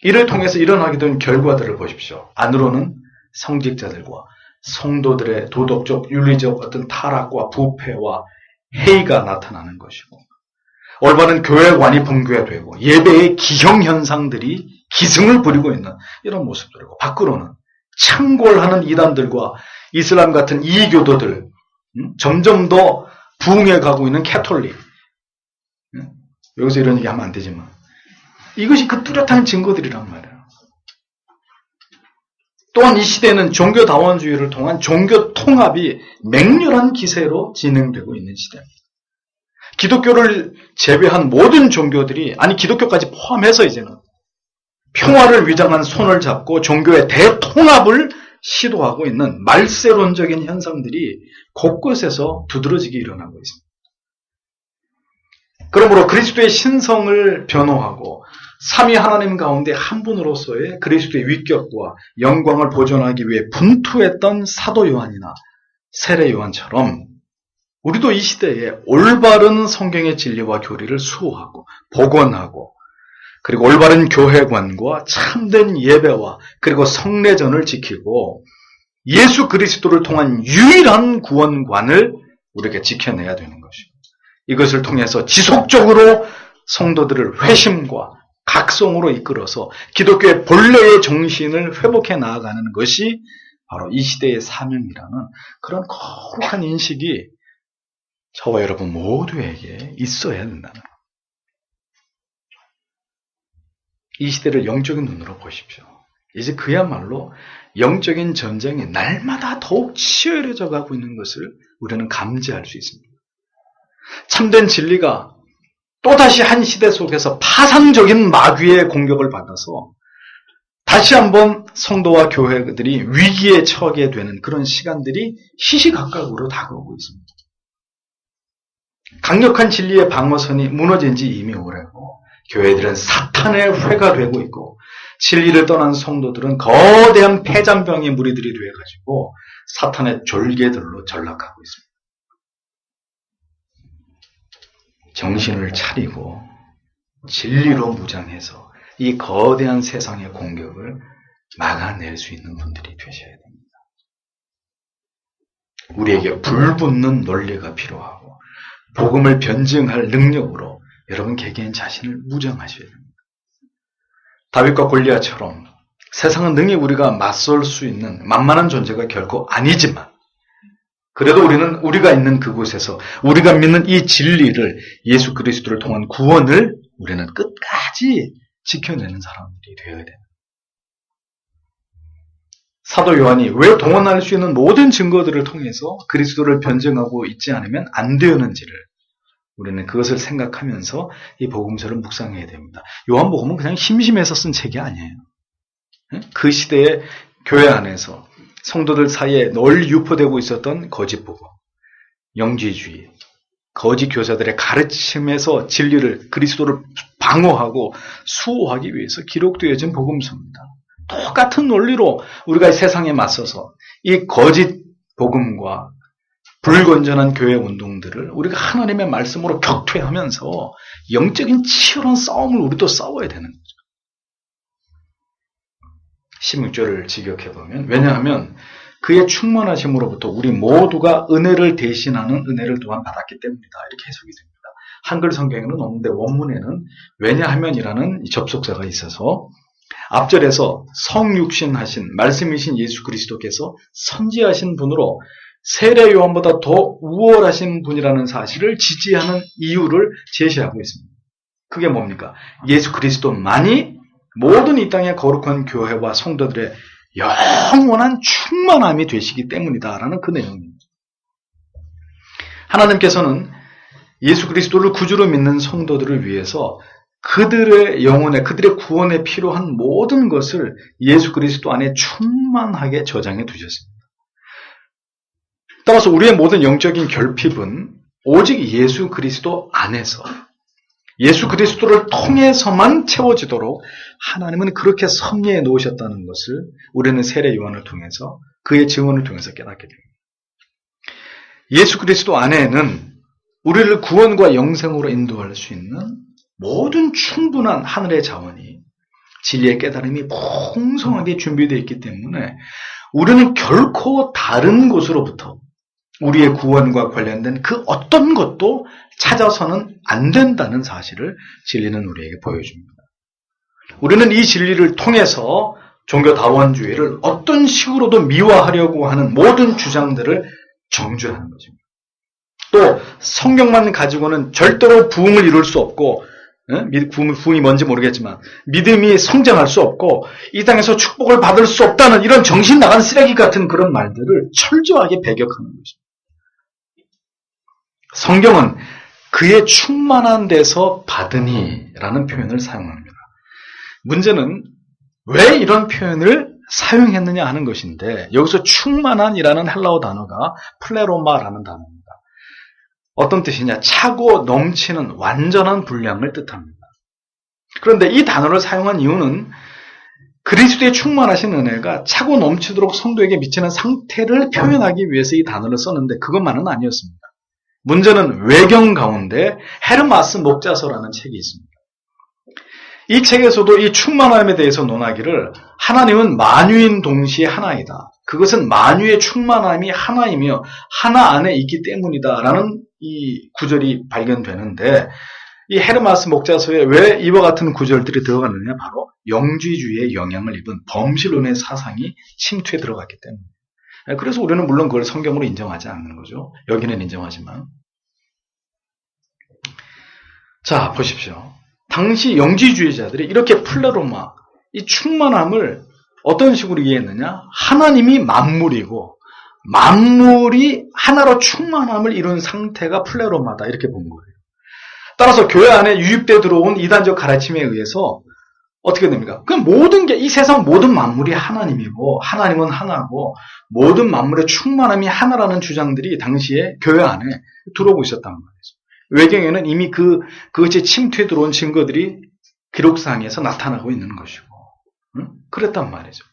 이를 통해서 일어나게 된 결과들을 보십시오. 안으로는 성직자들과 성도들의 도덕적, 윤리적 어떤 타락과 부패와 해이가 나타나는 것이고 올바른 교회관이 붕괴되고 예배의 기형현상들이 기승을 부리고 있는 이런 모습들이고 밖으로는 창궐하는 이단들과 이슬람 같은 이교도들, 점점 더 부흥해 가고 있는 캐톨릭. 여기서 이런 얘기 하면 안 되지만 이것이 그 뚜렷한 증거들이란 말이에요. 또한 이 시대는 종교다원주의를 통한 종교 통합이 맹렬한 기세로 진행되고 있는 시대입니다. 기독교를 제외한 모든 종교들이, 아니 기독교까지 포함해서 이제는 평화를 위장한 손을 잡고 종교의 대통합을 시도하고 있는 말세론적인 현상들이 곳곳에서 두드러지게 일어나고 있습니다. 그러므로 그리스도의 신성을 변호하고 삼위 하나님 가운데 한 분으로서의 그리스도의 위격과 영광을 보존하기 위해 분투했던 사도 요한이나 세례 요한처럼 우리도 이 시대에 올바른 성경의 진리와 교리를 수호하고 복원하고 그리고 올바른 교회관과 참된 예배와 그리고 성례전을 지키고 예수 그리스도를 통한 유일한 구원관을 우리가 지켜내야 되는 것입니다. 이것을 통해서 지속적으로 성도들을 회심과 각성으로 이끌어서 기독교의 본래의 정신을 회복해 나아가는 것이 바로 이 시대의 사명이라는 그런 거룩한 인식이 저와 여러분 모두에게 있어야 된다는 거예요. 이 시대를 영적인 눈으로 보십시오. 이제 그야말로 영적인 전쟁이 날마다 더욱 치열해져 가고 있는 것을 우리는 감지할 수 있습니다. 참된 진리가 또다시 한 시대 속에서 파상적인 마귀의 공격을 받아서 다시 한번 성도와 교회들이 위기에 처하게 되는 그런 시간들이 시시각각으로 다가오고 있습니다. 강력한 진리의 방어선이 무너진 지 이미 오래고 교회들은 사탄의 회가 되고 있고 진리를 떠난 성도들은 거대한 폐잔병의 무리들이 되어가지고 사탄의 졸개들로 전락하고 있습니다. 정신을 차리고 진리로 무장해서 이 거대한 세상의 공격을 막아낼 수 있는 분들이 되셔야 됩니다. 우리에게 불붙는 논리가 필요하고 복음을 변증할 능력으로 여러분 개개인 자신을 무장하셔야 됩니다. 다윗과 골리앗처럼 세상은 능히 우리가 맞설 수 있는 만만한 존재가 결코 아니지만 그래도 우리는 우리가 있는 그곳에서 우리가 믿는 이 진리를 예수 그리스도를 통한 구원을 우리는 끝까지 지켜내는 사람들이 되어야 됩니다. 사도 요한이 왜 동원할 수 있는 모든 증거들을 통해서 그리스도를 변증하고 있지 않으면 안 되었는지를 우리는 그것을 생각하면서 이 복음서를 묵상해야 됩니다. 요한복음은 그냥 심심해서 쓴 책이 아니에요. 그 시대의 교회 안에서 성도들 사이에 널리 유포되고 있었던 거짓 복음, 영지주의, 거짓 교사들의 가르침에서 진리를 그리스도를 방어하고 수호하기 위해서 기록되어진 복음서입니다. 똑같은 논리로 우리가 세상에 맞서서 이 거짓 복음과 불건전한 교회 운동들을 우리가 하나님의 말씀으로 격퇴하면서 영적인 치열한 싸움을 우리도 싸워야 되는 거죠. 16절을 직역해보면 왜냐하면 그의 충만하심으로부터 우리 모두가 은혜를 대신하는 은혜를 또한 받았기 때문이다. 이렇게 해석이 됩니다. 한글 성경에는 없는데 원문에는 왜냐하면이라는 접속사가 있어서 앞절에서 성육신하신 말씀이신 예수 그리스도께서 선지하신 분으로 세례 요한보다 더 우월하신 분이라는 사실을 지지하는 이유를 제시하고 있습니다. 그게 뭡니까? 예수 그리스도만이 모든 이 땅의 거룩한 교회와 성도들의 영원한 충만함이 되시기 때문이다라는 그 내용입니다. 하나님께서는 예수 그리스도를 구주로 믿는 성도들을 위해서 그들의 영혼에, 그들의 구원에 필요한 모든 것을 예수 그리스도 안에 충만하게 저장해 두셨습니다. 따라서 우리의 모든 영적인 결핍은 오직 예수 그리스도 안에서 예수 그리스도를 통해서만 채워지도록 하나님은 그렇게 섭리해 놓으셨다는 것을 우리는 세례 요한을 통해서 그의 증언을 통해서 깨닫게 됩니다. 예수 그리스도 안에는 우리를 구원과 영생으로 인도할 수 있는 모든 충분한 하늘의 자원이 진리의 깨달음이 풍성하게 준비되어 있기 때문에 우리는 결코 다른 곳으로부터 우리의 구원과 관련된 그 어떤 것도 찾아서는 안 된다는 사실을 진리는 우리에게 보여줍니다. 우리는 이 진리를 통해서 종교다원주의를 어떤 식으로도 미화하려고 하는 모든 주장들을 정죄하는 것입니다. 또 성경만 가지고는 절대로 부흥을 이룰 수 없고 부흥이 뭔지 모르겠지만 믿음이 성장할 수 없고 이 땅에서 축복을 받을 수 없다는 이런 정신 나간 쓰레기 같은 그런 말들을 철저하게 배격하는 것입니다. 성경은 그의 충만한 데서 받으니라는 표현을 사용합니다. 문제는 왜 이런 표현을 사용했느냐 하는 것인데 여기서 충만한이라는 헬라어 단어가 플레로마라는 단어입니다. 어떤 뜻이냐? 차고 넘치는 완전한 분량을 뜻합니다. 그런데 이 단어를 사용한 이유는 그리스도의 충만하신 은혜가 차고 넘치도록 성도에게 미치는 상태를 표현하기 위해서 이 단어를 썼는데 그것만은 아니었습니다. 문제는 외경 가운데 헤르마스 목자서라는 책이 있습니다. 이 책에서도 이 충만함에 대해서 논하기를 하나님은 만유인 동시에 하나이다. 그것은 만유의 충만함이 하나이며 하나 안에 있기 때문이다 라는 이 구절이 발견되는데 이 헤르마스 목자서에 왜 이와 같은 구절들이 들어가느냐? 바로 영지주의의 영향을 입은 범실론의 사상이 침투에 들어갔기 때문에. 그래서 우리는 물론 그걸 성경으로 인정하지 않는 거죠. 여기는 인정하지만. 자, 보십시오. 당시 영지주의자들이 이렇게 플레로마, 이 충만함을 어떤 식으로 이해했느냐? 하나님이 만물이고 만물이 하나로 충만함을 이룬 상태가 플레로마다 이렇게 본 거예요. 따라서 교회 안에 유입돼 들어온 이단적 가르침에 의해서 어떻게 됩니까? 그 모든 게, 이 세상 모든 만물이 하나님이고 하나님은 하나고 모든 만물의 충만함이 하나라는 주장들이 당시에 교회 안에 들어오고 있었단 말이죠. 외경에는 이미 그것이 침투에 들어온 증거들이 기록상에서 나타나고 있는 것이고, 그랬단 말이죠.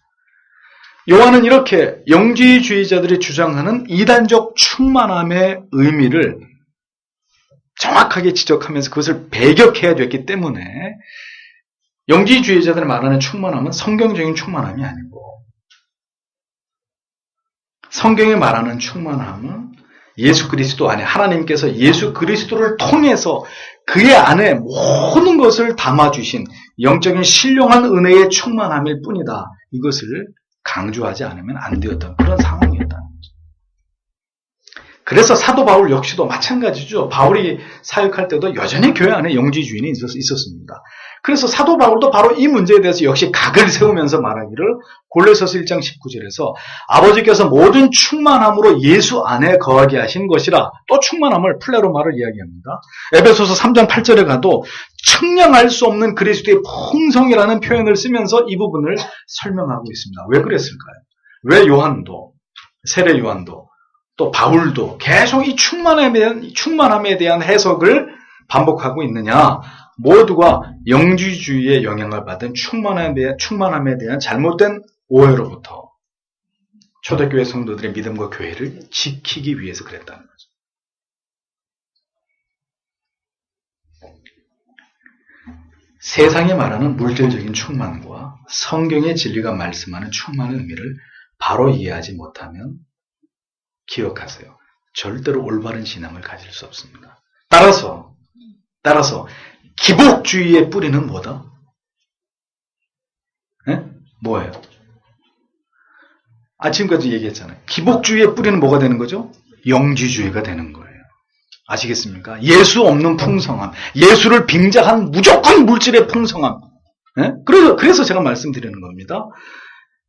요한은 이렇게 영지주의자들이 주장하는 이단적 충만함의 의미를 정확하게 지적하면서 그것을 배격해야 됐기 때문에 영지주의자들이 말하는 충만함은 성경적인 충만함이 아니고, 성경이 말하는 충만함은 예수 그리스도 안에 하나님께서 예수 그리스도를 통해서 그의 안에 모든 것을 담아주신 영적인 신령한 은혜의 충만함일 뿐이다. 이것을 강조하지 않으면 안 되었던 그런 상황이었다는 거죠. 그래서 사도 바울 역시도 마찬가지죠. 바울이 사역할 때도 여전히 교회 안에 영지주의는 있었습니다. 그래서 사도 바울도 바로 이 문제에 대해서 역시 각을 세우면서 말하기를 골로새서 1장 19절에서 아버지께서 모든 충만함으로 예수 안에 거하게 하신 것이라, 또 충만함을 플레로마를 이야기합니다. 에베소서 3장 8절에 가도 측량할 수 없는 그리스도의 풍성이라는 표현을 쓰면서 이 부분을 설명하고 있습니다. 왜 그랬을까요? 왜 요한도, 세례 요한도, 또 바울도 계속 이 충만함에 대한 해석을 반복하고 있느냐? 모두가 영지주의의 영향을 받은 충만함에 대한 잘못된 오해로부터 초대교회 성도들의 믿음과 교회를 지키기 위해서 그랬다는 거죠. 세상이 말하는 물질적인 충만과 성경의 진리가 말씀하는 충만의 의미를 바로 이해하지 못하면 기억하세요. 절대로 올바른 신앙을 가질 수 없습니다. 따라서 기복주의의 뿌리는 뭐다? 네? 뭐예요? 지금까지 얘기했잖아요. 기복주의의 뿌리는 뭐가 되는 거죠? 영지주의가 되는 거예요. 아시겠습니까? 예수 없는 풍성함, 예수를 빙자한 무조건 물질의 풍성함. 네? 그래서 제가 말씀드리는 겁니다.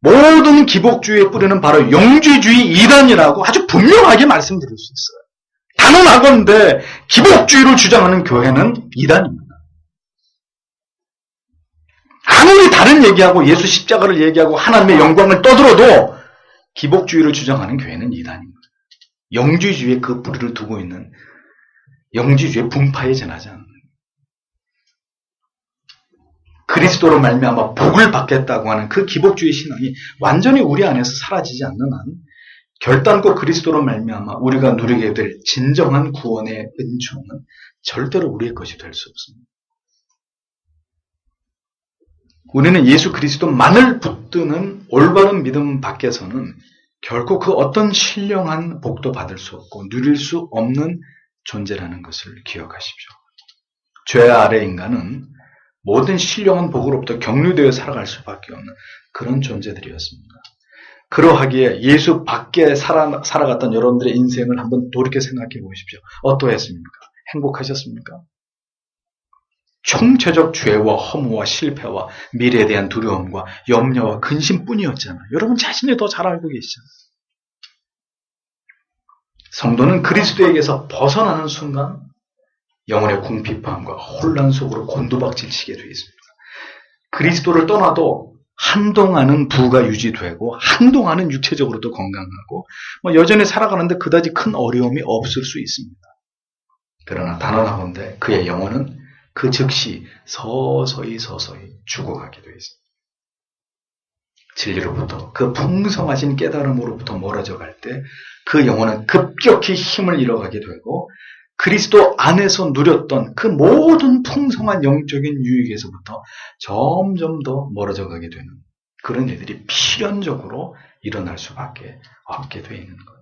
모든 기복주의의 뿌리는 바로 영지주의 이단이라고 아주 분명하게 말씀드릴 수 있어요. 단언하건대 기복주의를 주장하는 교회는 이단입니다. 아무리 다른 얘기하고 예수 십자가를 얘기하고 하나님의 영광을 떠들어도 기복주의를 주장하는 교회는 이단입니다. 영지주의에 그 뿌리를 두고 있는 영지주의 분파에 전하지 않는, 그리스도로 말미암아 복을 받겠다고 하는 그 기복주의 신앙이 완전히 우리 안에서 사라지지 않는 한 결단코 그리스도로 말미암아 우리가 누리게 될 진정한 구원의 은총은 절대로 우리의 것이 될 수 없습니다. 우리는 예수 그리스도만을 붙드는 올바른 믿음 밖에서는 결코 그 어떤 신령한 복도 받을 수 없고 누릴 수 없는 존재라는 것을 기억하십시오. 죄 아래 인간은 모든 신령한 복으로부터 경류되어 살아갈 수밖에 없는 그런 존재들이었습니다. 그러하기에 예수 밖에 살아갔던 여러분들의 인생을 한번 돌이켜 생각해 보십시오. 어떠했습니까? 행복하셨습니까? 총체적 죄와 허무와 실패와 미래에 대한 두려움과 염려와 근심뿐이었잖아요. 여러분 자신이 더 잘 알고 계시잖아요. 성도는 그리스도에게서 벗어나는 순간 영혼의 궁핍함과 혼란 속으로 곤두박질치게 되어 있습니다. 그리스도를 떠나도 한동안은 부가 유지되고 한동안은 육체적으로도 건강하고 여전히 살아가는데 그다지 큰 어려움이 없을 수 있습니다. 그러나 단언하건대 그의 영혼은 그 즉시 서서히 죽어가게 되어 있습니다. 진리로부터 그 풍성하신 깨달음으로부터 멀어져 갈 때 그 영혼은 급격히 힘을 잃어가게 되고 그리스도 안에서 누렸던 그 모든 풍성한 영적인 유익에서부터 점점 더 멀어져 가게 되는 그런 일들이 필연적으로 일어날 수밖에 없게 되어 있는 거예요.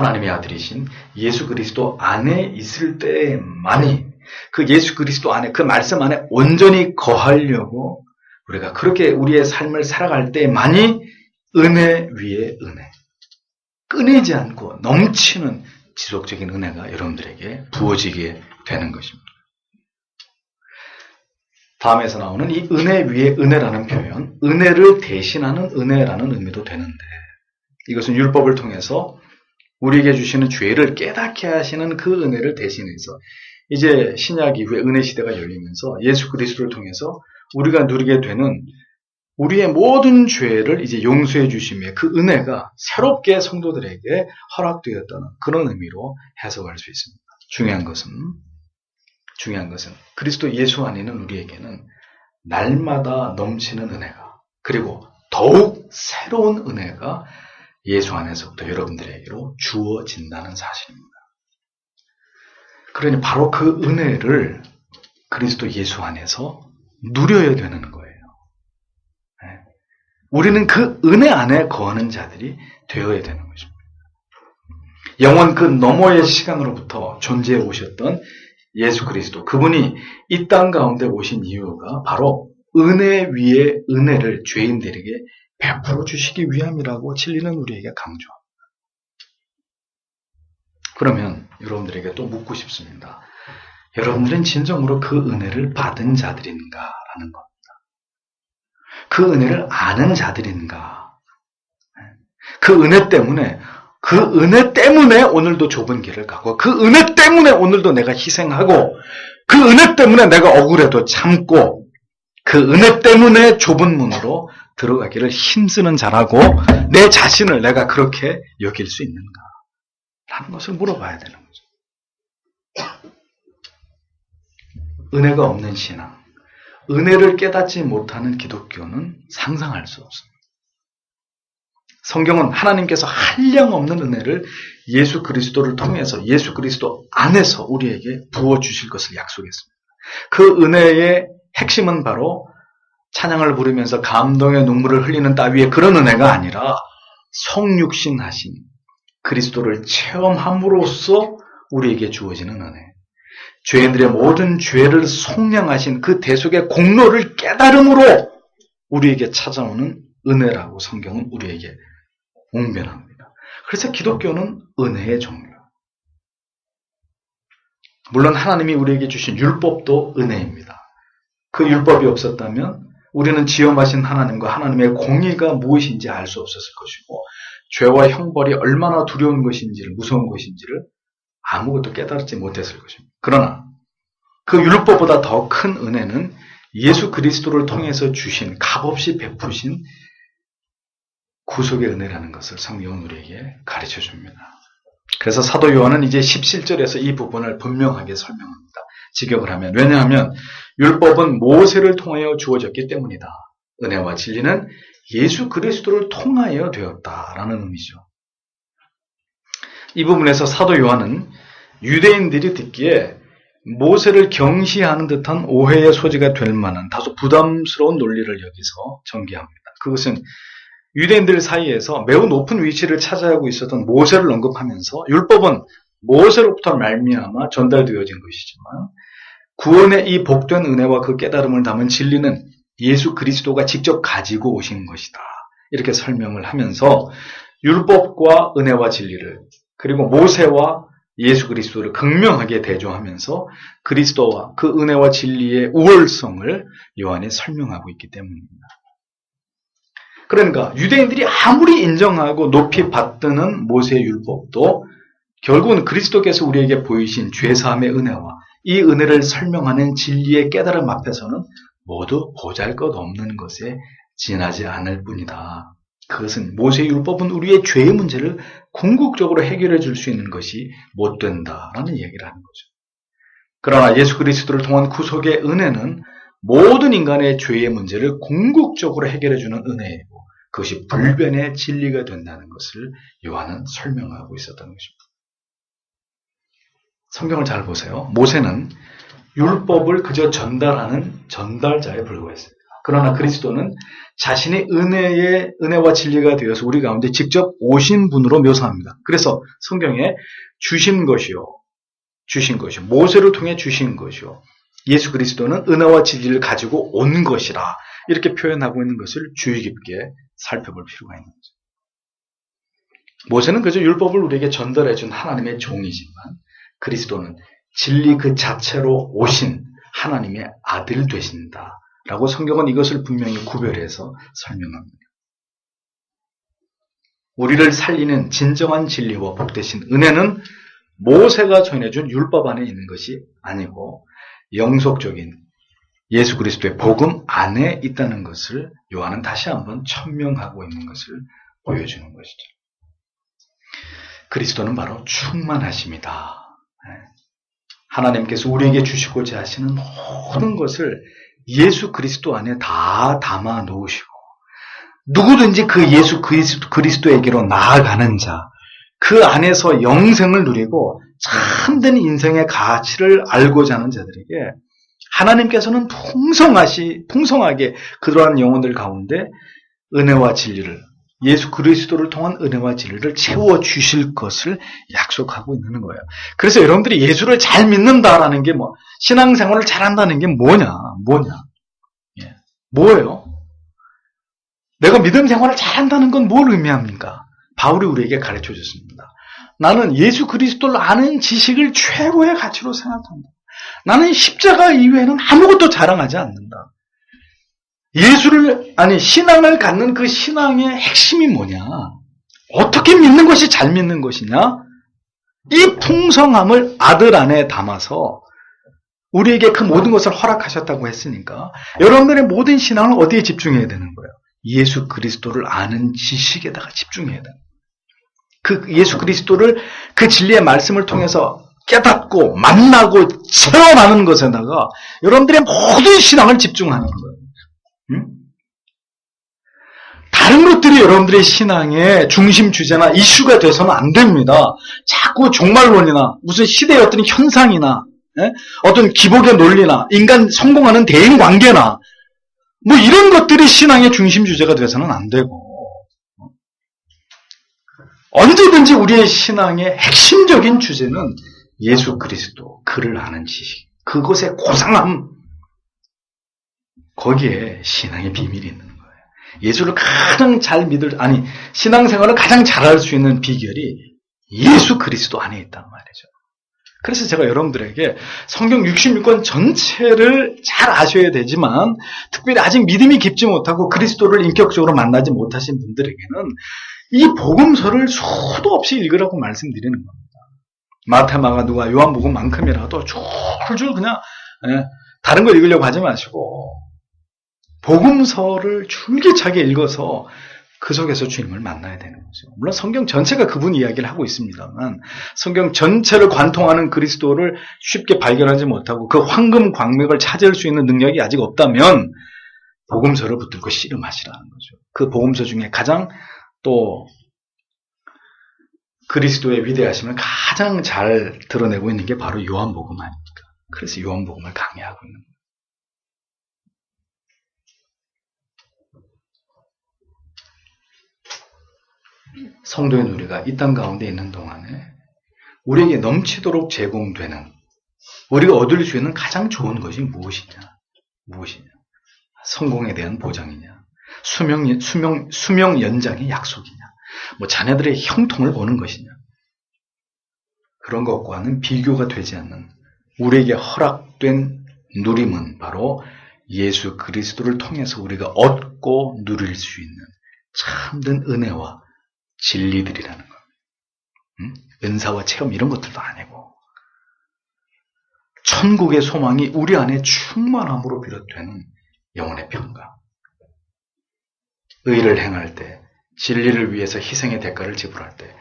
하나님의 아들이신 예수 그리스도 안에 있을 때만이 그 예수 그리스도 안에 그 말씀 안에 온전히 거하려고 우리가 그렇게 우리의 삶을 살아갈 때만이 은혜 위에 은혜, 끊이지 않고 넘치는 지속적인 은혜가 여러분들에게 부어지게 되는 것입니다. 다음에서 나오는 이 은혜 위에 은혜라는 표현, 은혜를 대신하는 은혜라는 의미도 되는데 이것은 율법을 통해서 우리에게 주시는 죄를 깨닫게 하시는 그 은혜를 대신해서 이제 신약 이후에 은혜 시대가 열리면서 예수 그리스도를 통해서 우리가 누리게 되는 우리의 모든 죄를 이제 용서해 주심에 그 은혜가 새롭게 성도들에게 허락되었다는 그런 의미로 해석할 수 있습니다. 중요한 것은 그리스도 예수 안에 있는 우리에게는 날마다 넘치는 은혜가 그리고 더욱 새로운 은혜가 예수 안에서부터 여러분들에게로 주어진다는 사실입니다. 그러니 바로 그 은혜를 그리스도 예수 안에서 누려야 되는 거예요. 우리는 그 은혜 안에 거하는 자들이 되어야 되는 것입니다. 영원 그 너머의 시간으로부터 존재해 오셨던 예수 그리스도, 그분이 이 땅 가운데 오신 이유가 바로 은혜 위에 은혜를 죄인들에게 베풀어 주시기 위함이라고 진리는 우리에게 강조합니다. 그러면 여러분들에게 또 묻고 싶습니다. 여러분들은 진정으로 그 은혜를 받은 자들인가라는 겁니다. 그 은혜를 아는 자들인가? 그 은혜 때문에 오늘도 좁은 길을 가고 그 은혜 때문에 오늘도 내가 희생하고 그 은혜 때문에 내가 억울해도 참고 그 은혜 때문에 좁은 문으로 들어가기를 힘쓰는 자라고 내 자신을 내가 그렇게 여길 수 있는가? 라는 것을 물어봐야 되는 거죠. 은혜가 없는 신앙, 은혜를 깨닫지 못하는 기독교는 상상할 수 없습니다. 성경은 하나님께서 한량없는 은혜를 예수 그리스도를 통해서 예수 그리스도 안에서 우리에게 부어주실 것을 약속했습니다. 그 은혜의 핵심은 바로 찬양을 부르면서 감동의 눈물을 흘리는 따위의 그런 은혜가 아니라 성육신하신 그리스도를 체험함으로써 우리에게 주어지는 은혜. 죄인들의 모든 죄를 속량하신 그 대속의 공로를 깨달음으로 우리에게 찾아오는 은혜라고 성경은 우리에게 웅변합니다. 그래서 기독교는 은혜의 종류. 물론 하나님이 우리에게 주신 율법도 은혜입니다. 그 율법이 없었다면 우리는 지엄하신 하나님과 하나님의 공의가 무엇인지 알 수 없었을 것이고 죄와 형벌이 얼마나 두려운 것인지를 무서운 것인지를 아무것도 깨달지 못했을 것입니다. 그러나 그 율법보다 더 큰 은혜는 예수 그리스도를 통해서 주신 값없이 베푸신 구속의 은혜라는 것을 성경은 우리에게 가르쳐 줍니다. 그래서 사도 요한은 이제 17절에서 이 부분을 분명하게 설명합니다. 직역을 하면. 왜냐하면 율법은 모세를 통하여 주어졌기 때문이다. 은혜와 진리는 예수 그리스도를 통하여 되었다라는 의미죠. 이 부분에서 사도 요한은 유대인들이 듣기에 모세를 경시하는 듯한 오해의 소지가 될 만한 다소 부담스러운 논리를 여기서 전개합니다. 그것은 유대인들 사이에서 매우 높은 위치를 차지하고 있었던 모세를 언급하면서 율법은 모세로부터 말미암아 전달되어진 것이지만 구원의 이 복된 은혜와 그 깨달음을 담은 진리는 예수 그리스도가 직접 가지고 오신 것이다. 이렇게 설명을 하면서 율법과 은혜와 진리를 그리고 모세와 예수 그리스도를 극명하게 대조하면서 그리스도와 그 은혜와 진리의 우월성을 요한이 설명하고 있기 때문입니다. 그러니까 유대인들이 아무리 인정하고 높이 받드는 모세의 율법도 결국은 그리스도께서 우리에게 보이신 죄사함의 은혜와 이 은혜를 설명하는 진리의 깨달음 앞에서는 모두 보잘것없는 것에 지나지 않을 뿐이다. 그것은 모세의 율법은 우리의 죄의 문제를 궁극적으로 해결해 줄 수 있는 것이 못 된다라는 얘기를 하는 거죠. 그러나 예수 그리스도를 통한 구속의 은혜는 모든 인간의 죄의 문제를 궁극적으로 해결해 주는 은혜이고 그것이 불변의 진리가 된다는 것을 요한은 설명하고 있었던 것입니다. 성경을 잘 보세요. 모세는 율법을 그저 전달하는 전달자에 불과했습니다. 그러나 그리스도는 자신의 은혜와 진리가 되어서 우리 가운데 직접 오신 분으로 묘사합니다. 그래서 성경에 주신 것이요, 모세를 통해 주신 것이요, 예수 그리스도는 은혜와 진리를 가지고 온 것이라 이렇게 표현하고 있는 것을 주의 깊게 살펴볼 필요가 있는 거죠. 모세는 그저 율법을 우리에게 전달해 준 하나님의 종이지만 그리스도는 진리 그 자체로 오신 하나님의 아들 되신다 라고 성경은 이것을 분명히 구별해서 설명합니다. 우리를 살리는 진정한 진리와 복되신 은혜는 모세가 전해준 율법 안에 있는 것이 아니고 영속적인 예수 그리스도의 복음 안에 있다는 것을 요한은 다시 한번 천명하고 있는 것을 보여주는 것이죠. 그리스도는 바로 충만하심이다. 하나님께서 우리에게 주시고자 하시는 모든 것을 예수 그리스도 안에 다 담아 놓으시고 누구든지 그 예수 그리스도에게로 나아가는 자, 그 안에서 영생을 누리고 참된 인생의 가치를 알고자 하는 자들에게 하나님께서는 풍성하게 그러한 영혼들 가운데 은혜와 진리를, 예수 그리스도를 통한 은혜와 진리를 채워주실 것을 약속하고 있는 거예요. 그래서 여러분들이 예수를 잘 믿는다라는 게 신앙생활을 잘한다는 게 뭐냐? 예. 뭐예요? 내가 믿음 생활을 잘한다는 건 뭘 의미합니까? 바울이 우리에게 가르쳐 줬습니다. 나는 예수 그리스도를 아는 지식을 최고의 가치로 생각한다. 나는 십자가 이외에는 아무것도 자랑하지 않는다. 신앙을 갖는 그 신앙의 핵심이 뭐냐? 어떻게 믿는 것이 잘 믿는 것이냐? 이 풍성함을 아들 안에 담아서 우리에게 그 모든 것을 허락하셨다고 했으니까 여러분들의 모든 신앙을 어디에 집중해야 되는 거예요? 예수 그리스도를 아는 지식에다가 집중해야 돼요. 그 예수 그리스도를 그 진리의 말씀을 통해서 깨닫고 만나고 체험하는 것에다가 여러분들의 모든 신앙을 집중하는 거예요. 다른 것들이 여러분들의 신앙의 중심 주제나 이슈가 돼서는 안 됩니다. 자꾸 종말론이나 무슨 시대의 어떤 현상이나 어떤 기복의 논리나 인간 성공하는 대인관계나 이런 것들이 신앙의 중심 주제가 돼서는 안 되고 언제든지 우리의 신앙의 핵심적인 주제는 예수 그리스도, 그를 아는 지식, 그것의 고상함, 거기에 신앙의 비밀이 있는 거예요. 예수를 가장 잘 신앙생활을 가장 잘할 수 있는 비결이 예수 그리스도 안에 있단 말이죠. 그래서 제가 여러분들에게 성경 66권 전체를 잘 아셔야 되지만 특별히 아직 믿음이 깊지 못하고 그리스도를 인격적으로 만나지 못하신 분들에게는 이 복음서를 수도 없이 읽으라고 말씀드리는 겁니다. 마태, 마가, 누가, 요한복음만큼이라도 줄줄 그냥 다른 걸 읽으려고 하지 마시고 복음서를 줄기차게 읽어서 그 속에서 주님을 만나야 되는 거죠. 물론 성경 전체가 그분 이야기를 하고 있습니다만 성경 전체를 관통하는 그리스도를 쉽게 발견하지 못하고 그 황금 광맥을 찾을 수 있는 능력이 아직 없다면 복음서를 붙들고 씨름하시라는 거죠. 그 복음서 중에 가장 또 그리스도의 위대하심을 가장 잘 드러내고 있는 게 바로 요한복음 아닙니까? 그래서 요한복음을 강의하고 있는 거예요. 성도의 우리가 이 땅 가운데 있는 동안에 우리에게 넘치도록 제공되는, 우리가 얻을 수 있는 가장 좋은 것이 무엇이냐? 성공에 대한 보장이냐? 수명 연장의 약속이냐? 자녀들의 형통을 보는 것이냐? 그런 것과는 비교가 되지 않는 우리에게 허락된 누림은 바로 예수 그리스도를 통해서 우리가 얻고 누릴 수 있는 참된 은혜와 진리들이라는 것. 은사와 체험 이런 것들도 아니고 천국의 소망이 우리 안에 충만함으로 비롯되는 영혼의 평강. 의를 행할 때, 진리를 위해서 희생의 대가를 지불할 때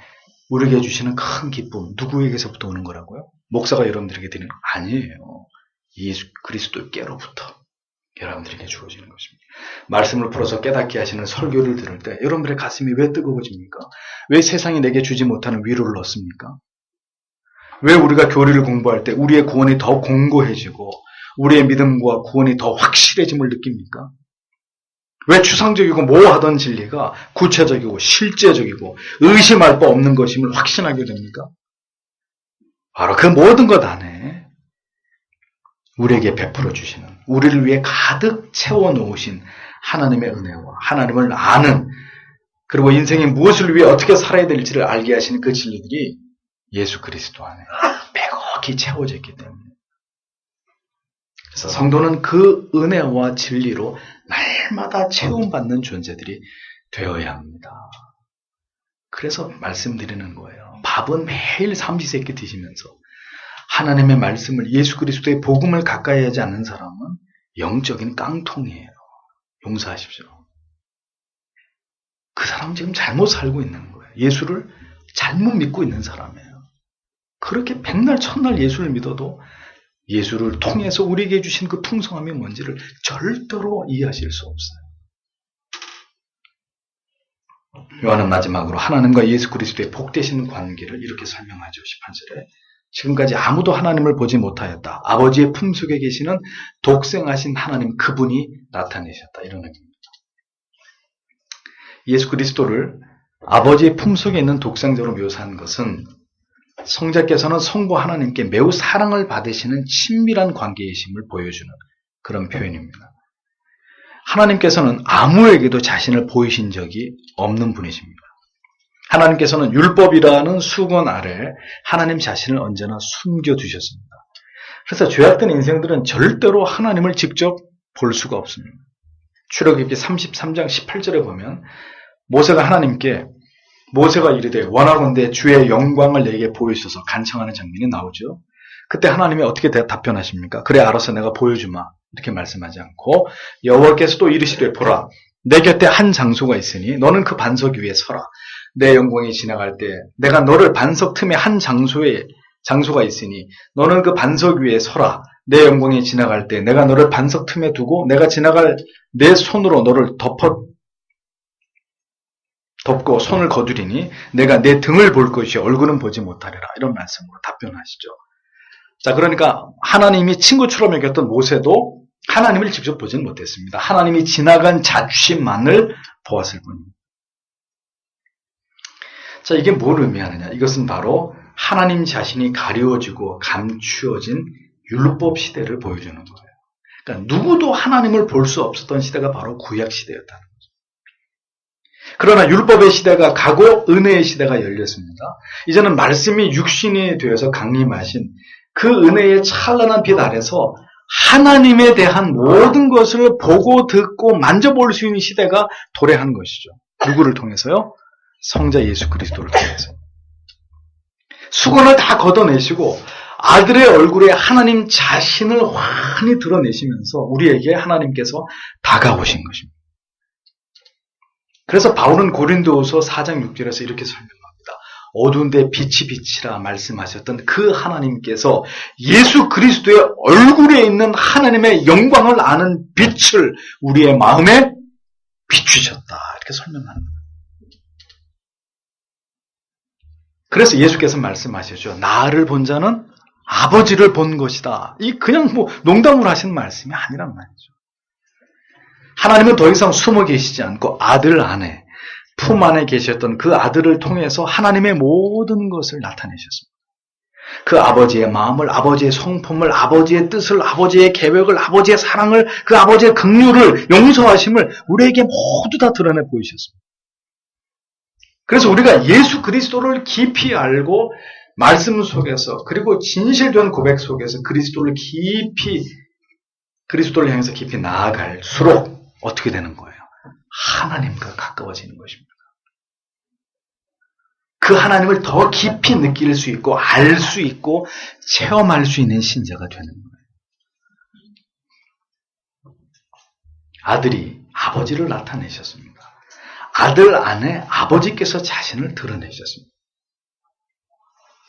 우리에게 주시는 큰 기쁨, 누구에게서부터 오는 거라고요? 목사가 여러분들에게 드리는 거 아니에요. 예수 그리스도께로부터 여러분들에게 주어지는 것입니다. 말씀을 풀어서 깨닫게 하시는 설교를 들을 때 여러분들의 가슴이 왜 뜨거워집니까? 왜 세상이 내게 주지 못하는 위로를 얻습니까? 왜 우리가 교리를 공부할 때 우리의 구원이 더 공고해지고 우리의 믿음과 구원이 더 확실해짐을 느낍니까? 왜 추상적이고 모호하던 진리가 구체적이고 실제적이고 의심할 바 없는 것임을 확신하게 됩니까? 바로 그 모든 것 안에 우리에게 베풀어 주시는, 우리를 위해 가득 채워놓으신 하나님의 은혜와 하나님을 아는, 그리고 인생이 무엇을 위해 어떻게 살아야 될지를 알게 하시는 그 진리들이 예수 그리스도 안에 빼곡히 채워져 있기 때문에, 그래서 성도는 그 은혜와 진리로 날마다 채움받는 존재들이 되어야 합니다. 그래서 말씀드리는 거예요. 밥은 매일 삼시세끼 드시면서 하나님의 말씀을, 예수 그리스도의 복음을 가까이 하지 않는 사람은 영적인 깡통이에요. 용서하십시오. 그 사람 지금 잘못 살고 있는 거예요. 예수를 잘못 믿고 있는 사람이에요. 그렇게 백날 첫날 예수를 믿어도 예수를 통해서 우리에게 주신 그 풍성함이 뭔지를 절대로 이해하실 수 없어요. 요한은 마지막으로 하나님과 예수 그리스도의 복되신 관계를 이렇게 설명하죠. 18절에 지금까지 아무도 하나님을 보지 못하였다. 아버지의 품속에 계시는 독생하신 하나님 그분이 나타내셨다. 이런 의미입니다. 예수 그리스도를 아버지의 품속에 있는 독생자로 묘사한 것은 성자께서는 성부 하나님께 매우 사랑을 받으시는 친밀한 관계이심을 보여주는 그런 표현입니다. 하나님께서는 아무에게도 자신을 보이신 적이 없는 분이십니다. 하나님께서는 율법이라는 수건 아래 하나님 자신을 언제나 숨겨두셨습니다. 그래서 죄악된 인생들은 절대로 하나님을 직접 볼 수가 없습니다. 출애굽기 33장 18절에 보면 모세가 이르되 원하건대 주의 영광을 내게 보이소서 간청하는 장면이 나오죠. 그때 하나님이 어떻게 답변하십니까? 그래 알아서 내가 보여주마 이렇게 말씀하지 않고 여호와께서 또 이르시되 보라 내 곁에 한 장소가 있으니 너는 그 반석 위에 서라. 내 영광이 지나갈 때 내가 너를 반석 틈에 한 장소가 있으니 너는 그 반석 위에 서라. 내 영광이 지나갈 때 내가 너를 반석 틈에 두고 내가 지나갈 내 손으로 너를 덮고 손을 거두리니 내가 내 등을 볼 것이 얼굴은 보지 못하리라. 이런 말씀으로 답변하시죠. 자, 그러니까 하나님이 친구처럼 여겼던 모세도 하나님을 직접 보지는 못했습니다. 하나님이 지나간 자취만을 보았을 뿐입니다. 자, 이게 뭘 의미하느냐? 이것은 바로 하나님 자신이 가려지고 감추어진 율법 시대를 보여주는 거예요. 그러니까 누구도 하나님을 볼 수 없었던 시대가 바로 구약 시대였다는 거죠. 그러나 율법의 시대가 가고 은혜의 시대가 열렸습니다. 이제는 말씀이 육신이 되어서 강림하신 그 은혜의 찬란한 빛 아래서 하나님에 대한 모든 것을 보고 듣고 만져볼 수 있는 시대가 도래한 것이죠. 누구를 통해서요? 성자 예수 그리스도를 통해서. 수건을 다 걷어내시고 아들의 얼굴에 하나님 자신을 환히 드러내시면서 우리에게 하나님께서 다가오신 것입니다. 그래서 바울은 고린도후서 4장 6절에서 이렇게 설명합니다. 어두운 데 빛이 빛이라 말씀하셨던 그 하나님께서 예수 그리스도의 얼굴에 있는 하나님의 영광을 아는 빛을 우리의 마음에 비추셨다. 이렇게 설명합니다. 그래서 예수께서 말씀하셨죠. 나를 본 자는 아버지를 본 것이다. 이 그냥 농담으로 하시는 말씀이 아니란 말이죠. 하나님은 더 이상 숨어 계시지 않고 아들 안에, 품 안에 계셨던 그 아들을 통해서 하나님의 모든 것을 나타내셨습니다. 그 아버지의 마음을, 아버지의 성품을, 아버지의 뜻을, 아버지의 계획을, 아버지의 사랑을, 그 아버지의 긍휼을, 용서하심을 우리에게 모두 다 드러내 보이셨습니다. 그래서 우리가 예수 그리스도를 깊이 알고 말씀 속에서 그리고 진실된 고백 속에서 그리스도를 향해서 깊이 나아갈수록 어떻게 되는 거예요? 하나님과 가까워지는 것입니다. 그 하나님을 더 깊이 느낄 수 있고 알 수 있고 체험할 수 있는 신자가 되는 거예요. 아들이 아버지를 나타내셨습니다. 아들 안에 아버지께서 자신을 드러내셨습니다.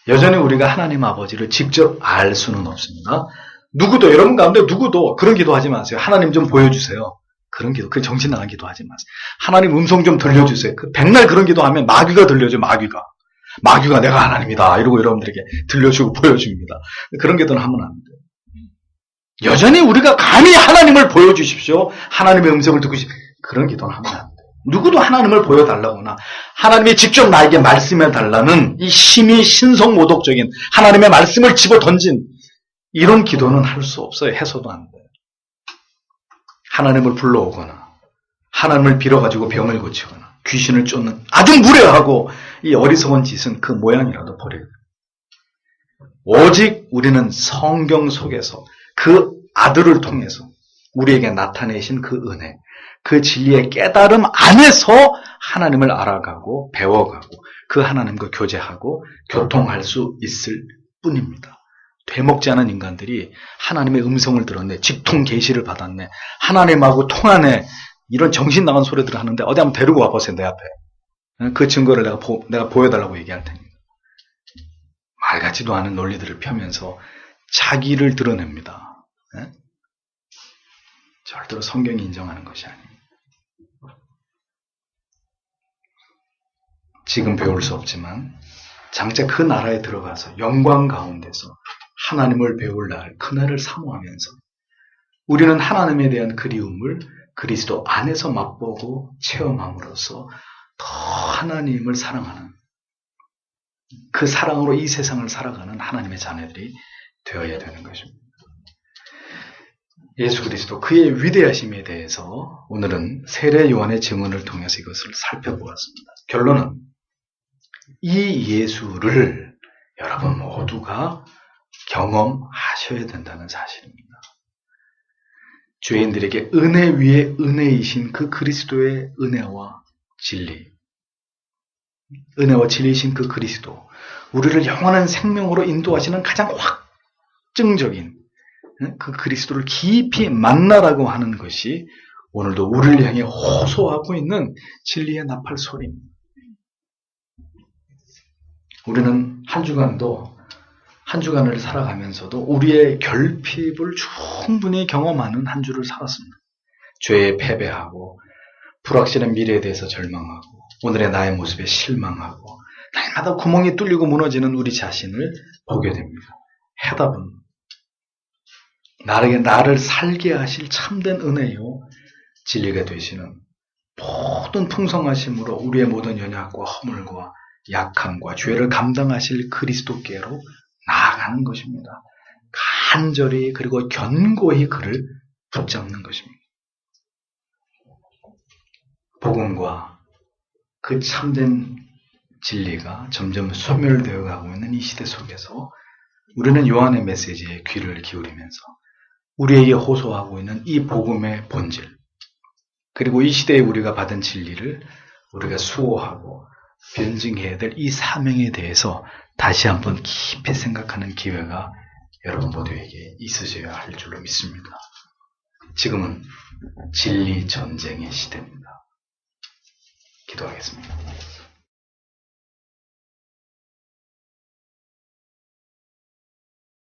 여전히 우리가 하나님 아버지를 직접 알 수는 없습니다. 누구도, 여러분 가운데 누구도 그런 기도하지 마세요. 하나님 좀 보여주세요. 그런 기도, 그 정신 나간 기도 하지 마세요. 하나님 음성 좀 들려주세요. 백날 그런 기도하면 마귀가 들려줘, 마귀가 내가 하나님이다. 이러고 여러분들에게 들려주고 보여줍니다. 그런 기도는 하면 안 돼요. 여전히 우리가 감히 하나님을 보여주십시오. 하나님의 음성을 듣고 그런 기도는 하면 안 돼요. 누구도 하나님을 보여달라거나 하나님이 직접 나에게 말씀해달라는 이 심히 신성모독적인 하나님의 말씀을 집어던진 이런 기도는 할 수 없어요. 해서도 안 돼요. 하나님을 불러오거나 하나님을 빌어가지고 병을 고치거나 귀신을 쫓는 아주 무례하고 이 어리석은 짓은 그 모양이라도 버려야 돼요. 오직 우리는 성경 속에서 그 아들을 통해서 우리에게 나타내신 그 은혜, 그 진리의 깨달음 안에서 하나님을 알아가고 배워가고 그 하나님과 교제하고 교통할 수 있을 뿐입니다. 되먹지 않은 인간들이 하나님의 음성을 들었네, 직통 계시를 받았네, 하나님하고 통하네, 이런 정신 나간 소리들을 하는데 어디 한번 데리고 와보세요, 내 앞에. 그 증거를 내가 보여달라고 얘기할 테니까. 말 같지도 않은 논리들을 펴면서 자기를 드러냅니다. 네? 절대로 성경이 인정하는 것이 아닙니다. 지금 배울 수 없지만 장차 그 나라에 들어가서 영광 가운데서 하나님을 배울 날, 그날을 사모하면서 우리는 하나님에 대한 그리움을 그리스도 안에서 맛보고 체험함으로써 더 하나님을 사랑하는, 그 사랑으로 이 세상을 살아가는 하나님의 자녀들이 되어야 되는 것입니다. 예수 그리스도 그의 위대하심에 대해서 오늘은 세례 요한의 증언을 통해서 이것을 살펴보았습니다. 결론은 이 예수를 여러분 모두가 경험하셔야 된다는 사실입니다. 죄인들에게 은혜 위에 은혜이신 그 그리스도의 은혜와 진리, 은혜와 진리이신 그 그리스도, 우리를 영원한 생명으로 인도하시는 가장 확증적인 그 그리스도를 깊이 만나라고 하는 것이 오늘도 우리를 향해 호소하고 있는 진리의 나팔 소리입니다. 우리는 한 주간을 살아가면서도 우리의 결핍을 충분히 경험하는 한 주를 살았습니다. 죄에 패배하고 불확실한 미래에 대해서 절망하고 오늘의 나의 모습에 실망하고 날마다 구멍이 뚫리고 무너지는 우리 자신을 보게 됩니다. 해답은 나를 살게 하실 참된 은혜요 진리가 되시는 모든 풍성하심으로 우리의 모든 연약과 허물과 약함과 죄를 감당하실 그리스도께로 나아가는 것입니다. 간절히 그리고 견고히 그를 붙잡는 것입니다. 복음과 그 참된 진리가 점점 소멸되어 가고 있는 이 시대 속에서 우리는 요한의 메시지에 귀를 기울이면서 우리에게 호소하고 있는 이 복음의 본질, 그리고 이 시대에 우리가 받은 진리를 우리가 수호하고 변증해야 될 이 사명에 대해서 다시 한번 깊이 생각하는 기회가 여러분 모두에게 있으셔야 할 줄로 믿습니다. 지금은 진리 전쟁의 시대입니다. 기도하겠습니다.